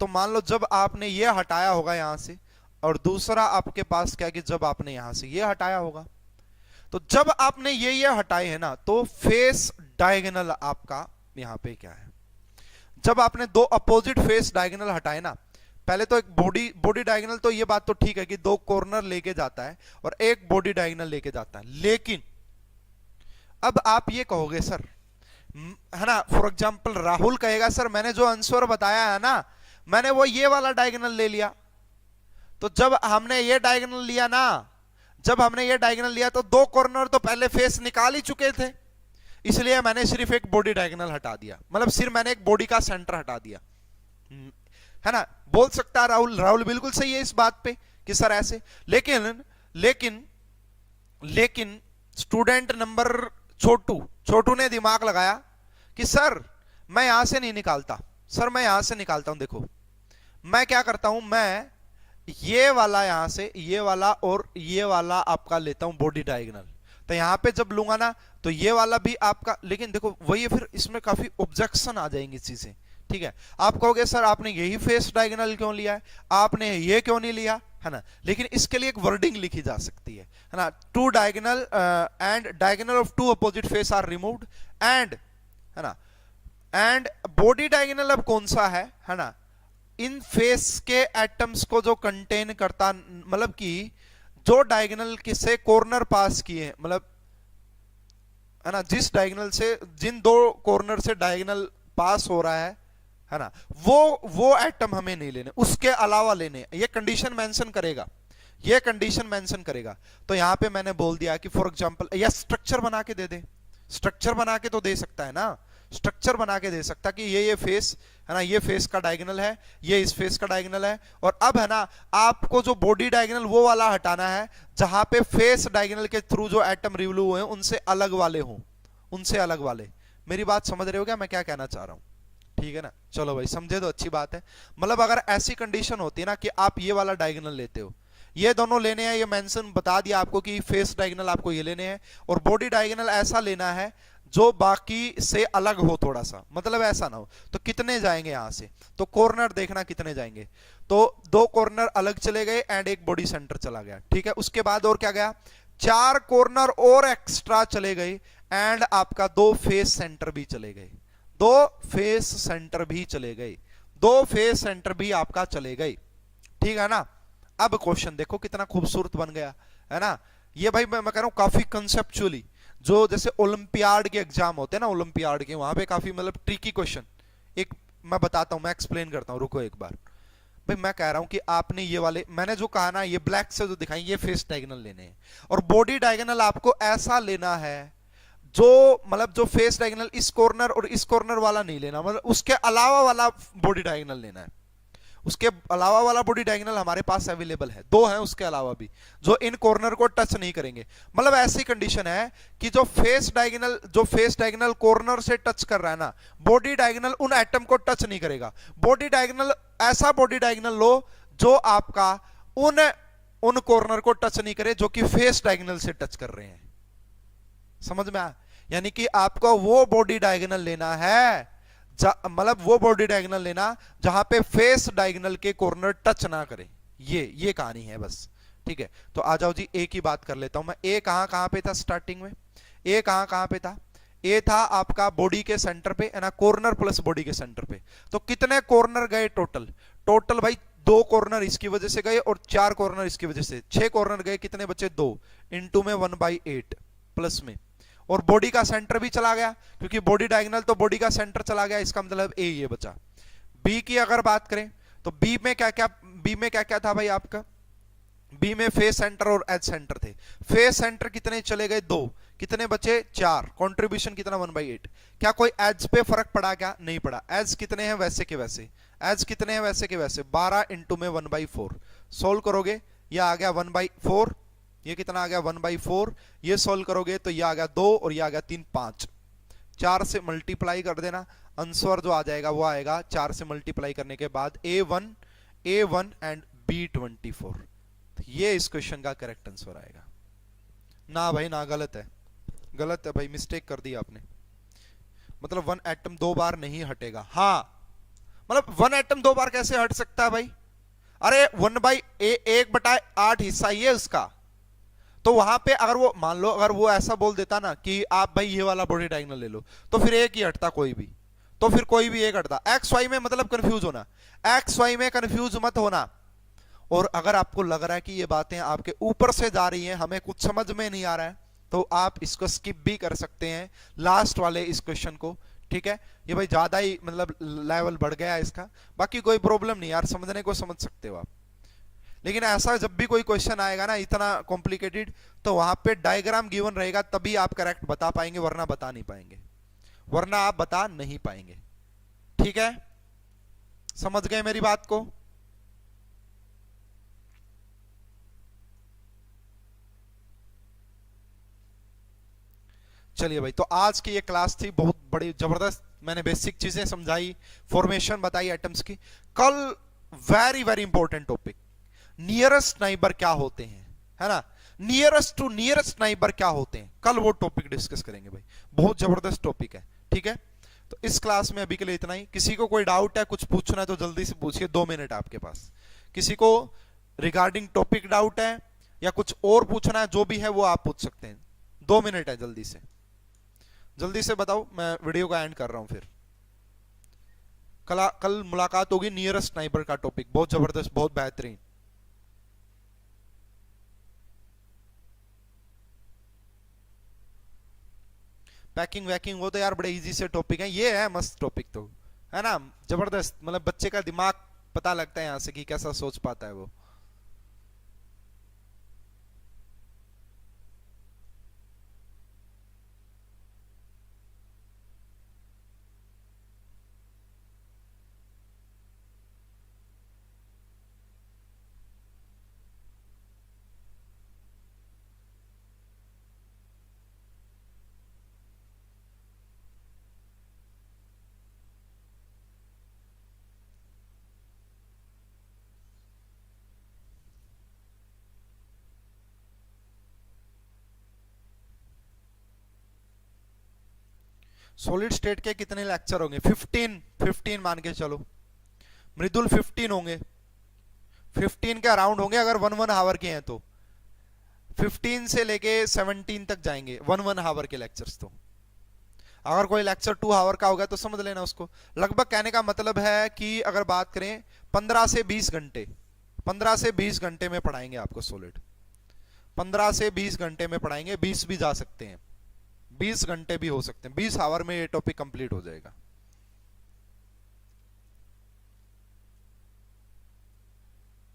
तो मान लो जब आपने ये हटाया होगा यहां से, और दूसरा आपके पास क्या कि जब आपने यहां से ये हटाया होगा, तो जब आपने ये हटाए हैं ना, तो फेस डायगोनल आपका यहां पे क्या है, जब आपने दो अपोजिट फेस डायगोनल हटाए ना, पहले तो एक बॉडी डायगोनल, तो ये बात तो ठीक है कि दो कॉर्नर लेके जाता है और एक बॉडी डायगोनल लेके जाता है, लेकिन अब आप ये कहोगे सर, है ना, फॉर एग्जांपल राहुल कहेगा सर मैंने जो आंसर बताया है ना, मैंने वो ये वाला डायगोनल ले लिया, तो जब हमने ये डायगोनल लिया ना, जब हमने ये डायगोनल लिया तो दो कॉर्नर तो पहले फेस निकाल ही चुके थे, इसलिए मैंने सिर्फ एक बॉडी डायगोनल हटा दिया, मतलब सिर्फ मैंने एक बॉडी का सेंटर हटा दिया, है ना। बोल सकता है राहुल, राहुल बिल्कुल सही है इस बात पे कि सर ऐसे, लेकिन लेकिन लेकिन स्टूडेंट नंबर छोटू, छोटू ने दिमाग लगाया कि सर मैं यहां से नहीं निकालता, सर मैं यहां से निकालता हूं, देखो मैं क्या करता हूं, मैं ये वाला यहां से ये वाला और ये वाला आपका लेता हूं बॉडी डायगोनल, तो यहां पे जब लूंगा ना तो ये वाला भी आपका, लेकिन देखो वही फिर इसमें काफी ऑब्जेक्शन आ जाएंगी चीजें, ठीक है। आप कहोगे सर आपने यही फेस डायगोनल क्यों लिया है, आपने ये क्यों नहीं लिया, है ना, लेकिन इसके लिए एक वर्डिंग लिखी जा सकती है ना, two diagonal and diagonal of two opposite face are removed and, है ना, एंड बॉडी डायगोनल अब कौन सा है ना, इन फेस के एटम्स को जो कंटेन करता, मतलब कि जो डायगोनल किसे कॉर्नर पास किए, मतलब है ना, जिस डायगोनल से जिन दो कॉर्नर से डायगोनल पास हो रहा है ना, वो एटम हमें नहीं लेने, उसके अलावा लेने, ये कंडीशन मेंशन करेगा, ये कंडीशन मेंशन करेगा। तो यहां पे मैंने बोल दिया कि फॉर एग्जांपल, या स्ट्रक्चर बना के दे दे, स्ट्रक्चर बना के तो दे सकता है ना, स्ट्रक्चर बना के दे सकता कि ये फेस है ना, ये फेस का डायगोनल है, ये इस फेस का डायगोनल है, और अब है ना आपको जो बॉडी डायगोनल वो वाला हटाना है जहां पे फेस डायगोनल के थ्रू जो एटम रिवॉल्व हुए हैं उनसे अलग वाले हों, उनसे अलग वाले। मेरी बात समझ रहे हो क्या मैं क्या कहना चाह रहा हूं, ठीक है ना। चलो भाई समझे तो अच्छी बात है। मतलब अगर ऐसी कंडीशन होती है ना कि आप ये वाला डायगोनल लेते हो, ये दोनों लेने हैं, ये मेंशन बता दिया आपको कि फेस डायगोनल आपको ये लेने हैं, और बॉडी डायगोनल ऐसा लेना है जो बाकी से अलग हो थोड़ा सा, मतलब ऐसा ना हो, तो कितने जाएंगे यहां से, तो कॉर्नर देखना कितने जाएंगे, तो दो कॉर्नर अलग चले गए एंड एक बॉडी सेंटर चला गया, ठीक है। उसके बाद और क्या गया, 4 कॉर्नर और एक्स्ट्रा चले गए एंड आपका 2 फेस सेंटर भी चले गए, 2 फेस सेंटर भी चले गए, 2 फेस सेंटर भी आपका चले गए, ठीक है ना। अब क्वेश्चन देखो कितना खूबसूरत बन गया, है ना। ये भाई मैं कह रहा हूं काफी कंसेप्चुअली, जो जैसे ओलंपियाड के एग्जाम होते हैं ना, ओलंपियाड के वहां पे काफी मतलब ट्रिकी क्वेश्चन, एक मैं बताता हूं, मैं एक्सप्लेन करता हूं, रुको एक बार। भाई मैं कह रहा हूं कि आपने ये वाले, मैंने जो कहा ना, ये ब्लैक से जो दिखाई, ये फेस डायगोनल लेने हैं, और बॉडी डायगोनल आपको ऐसा लेना है जो मतलब जो फेस डायगोनल इस कॉर्नर और इस कॉर्नर वाला नहीं लेना, मतलब उसके अलावा वाला बॉडी डायगोनल लेना है, उसके अलावा वाला बॉडी डायगोनल हमारे पास अवेलेबल है, 2 हैं उसके अलावा भी जो इन कॉर्नर को टच नहीं करेंगे। मतलब ऐसी कंडीशन है कि जो फेस डायगोनल कॉर्नर से टच कर रहा है ना, बॉडी डायगोनल उन एटम को टच नहीं करेगा। बॉडी डायगोनल, ऐसा बॉडी डायगोनल लो जो आपका उन कॉर्नर को टच नहीं करे जो कि फेस डायगोनल से टच कर रहे हैं, समझ में आया। यानी कि आपको वो बॉडी डायगोनल लेना है, मतलब वो बॉडी डायगोनल लेना जहां पे फेस डायगोनल के कॉर्नर टच ना करे, ये कहानी है बस, ठीक है। तो आ जाओ जी, ए की बात कर लेता हूं मैं। ए कहां पे था स्टार्टिंग में, ए कहां पे था, ए था आपका बॉडी के सेंटर पे, है ना, कॉर्नर प्लस बॉडी के सेंटर पे। तो कितने कॉर्नर गए टोटल भाई, 2 कॉर्नर इसकी वजह से गए और 4 कॉर्नर इसकी वजह से, 6 कॉर्नर गए, कितने बचे 2 इंटू में 1/8 प्लस में, और बॉडी का सेंटर भी चला गया, क्योंकि बॉडी डायगोनल तो बॉडी का सेंटर चला गया, इसका मतलब ए ये बचा। बी की अगर बात करें तो बी में क्या क्या था भाई आपका, बी में फेस सेंटर और एज सेंटर थे। फेस सेंटर कितने चले गए, 2, कितने बचे 4, कंट्रीब्यूशन कितना 1/8। क्या कोई एज पे फर्क पड़ा, क्या नहीं पड़ा, एज कितने हैं वैसे के वैसे, एज कितने हैं वैसे के वैसे, 12 इंटू में 1/4, सोल्व करोगे यह आ गया 1/4 ये कितना आ गया 1/4, ये सोल्व करोगे तो ये आ गया 2 और ये आ गया 3 5, 4 से मल्टीप्लाई कर देना, आंसर जो आ जाएगा वो आएगा 4 से मल्टीप्लाई करने के बाद A1 एंड B24। ये इस क्वेश्चन का करेक्ट आंसर आएगा। ना भाई ना, गलत है, गलत है भाई, मिस्टेक कर दी आपने। मतलब 1 एटम 2 बार नहीं हटेगा। हाँ, मतलब 1 एटम 2 बार कैसे हट सकता है भाई? अरे 1/8 हिस्सा ही है उसका। तो वहां पे अगर वो मान लो, अगर वो ऐसा बोल देता ना कि आप भाई ये वाला बॉडी डायगोनल ले लो, तो फिर एक ही हटता कोई भी, तो फिर कोई भी एक हटता। एक्स वाई में मतलब कंफ्यूज होना, एक्स वाई में कंफ्यूज मत होना। और अगर आपको लग रहा है कि ये बातें आपके ऊपर से जा रही हैं, हमें कुछ समझ में नहीं आ रहा है, तो आप इसको स्किप भी कर सकते हैं लास्ट वाले इस क्वेश्चन को। ठीक है, ये भाई ज्यादा ही मतलब लेवल बढ़ गया है इसका, बाकी कोई प्रॉब्लम नहीं यार, समझने को समझ सकते हो आप। लेकिन ऐसा जब भी कोई क्वेश्चन आएगा ना इतना कॉम्प्लिकेटेड, तो वहां पे डायग्राम गिवन रहेगा, तभी आप करेक्ट बता पाएंगे, वरना बता नहीं पाएंगे, वरना आप बता नहीं पाएंगे। ठीक है, समझ गए मेरी बात को? चलिए भाई, तो आज की ये क्लास थी बहुत बड़ी जबरदस्त, मैंने बेसिक चीजें समझाई, फॉर्मेशन बताई एटम्स की। कल very very important topic, nearest neighbour क्या होते हैं, है ना, नियरेस्ट टू नियरेस्ट नाइबर क्या होते हैं, कल वो टॉपिक डिस्कस करेंगे भाई, बहुत जबरदस्त टॉपिक है। ठीक है, तो इस क्लास में अभी के लिए इतना ही। किसी को कोई डाउट है, कुछ पूछना है तो जल्दी से पूछिए, 2 मिनट आपके पास। किसी को रिगार्डिंग टॉपिक डाउट है या कुछ और पूछना है, जो भी है वो आप पूछ सकते हैं, 2 मिनट है, जल्दी से जल्दी से बताओ, मैं वीडियो का एंड कर रहा हूं फिर। कल मुलाकात होगी नियरेस्ट नाइबर का टॉपिक, बहुत जबरदस्त, बहुत बेहतरीन। पैकिंग वैकिंग वो तो यार बड़े इजी से टॉपिक है, ये है मस्त टॉपिक तो, है ना, जबरदस्त, मतलब बच्चे का दिमाग पता लगता है यहां से कि कैसा सोच पाता है वो। सॉलिड स्टेट के कितने लेक्चर होंगे? 15 मान के चलो, मृदुल 15 होंगे, 15 के अराउंड होंगे अगर 1 आवर के हैं तो, 15 से लेके 17 तक जाएंगे 1 आवर के लेक्चर्स। तो अगर कोई लेक्चर 2 आवर का होगा तो समझ लेना उसको। लगभग कहने का मतलब है कि अगर बात करें 15 से 20 घंटे, 15 से 20 घंटे में पढ़ाएंगे आपको सॉलिड, 15 से 20 घंटे में पढ़ाएंगे, 20 भी जा सकते हैं, 20 घंटे भी हो सकते हैं, 20 आवर में ये टॉपिक कंप्लीट हो जाएगा।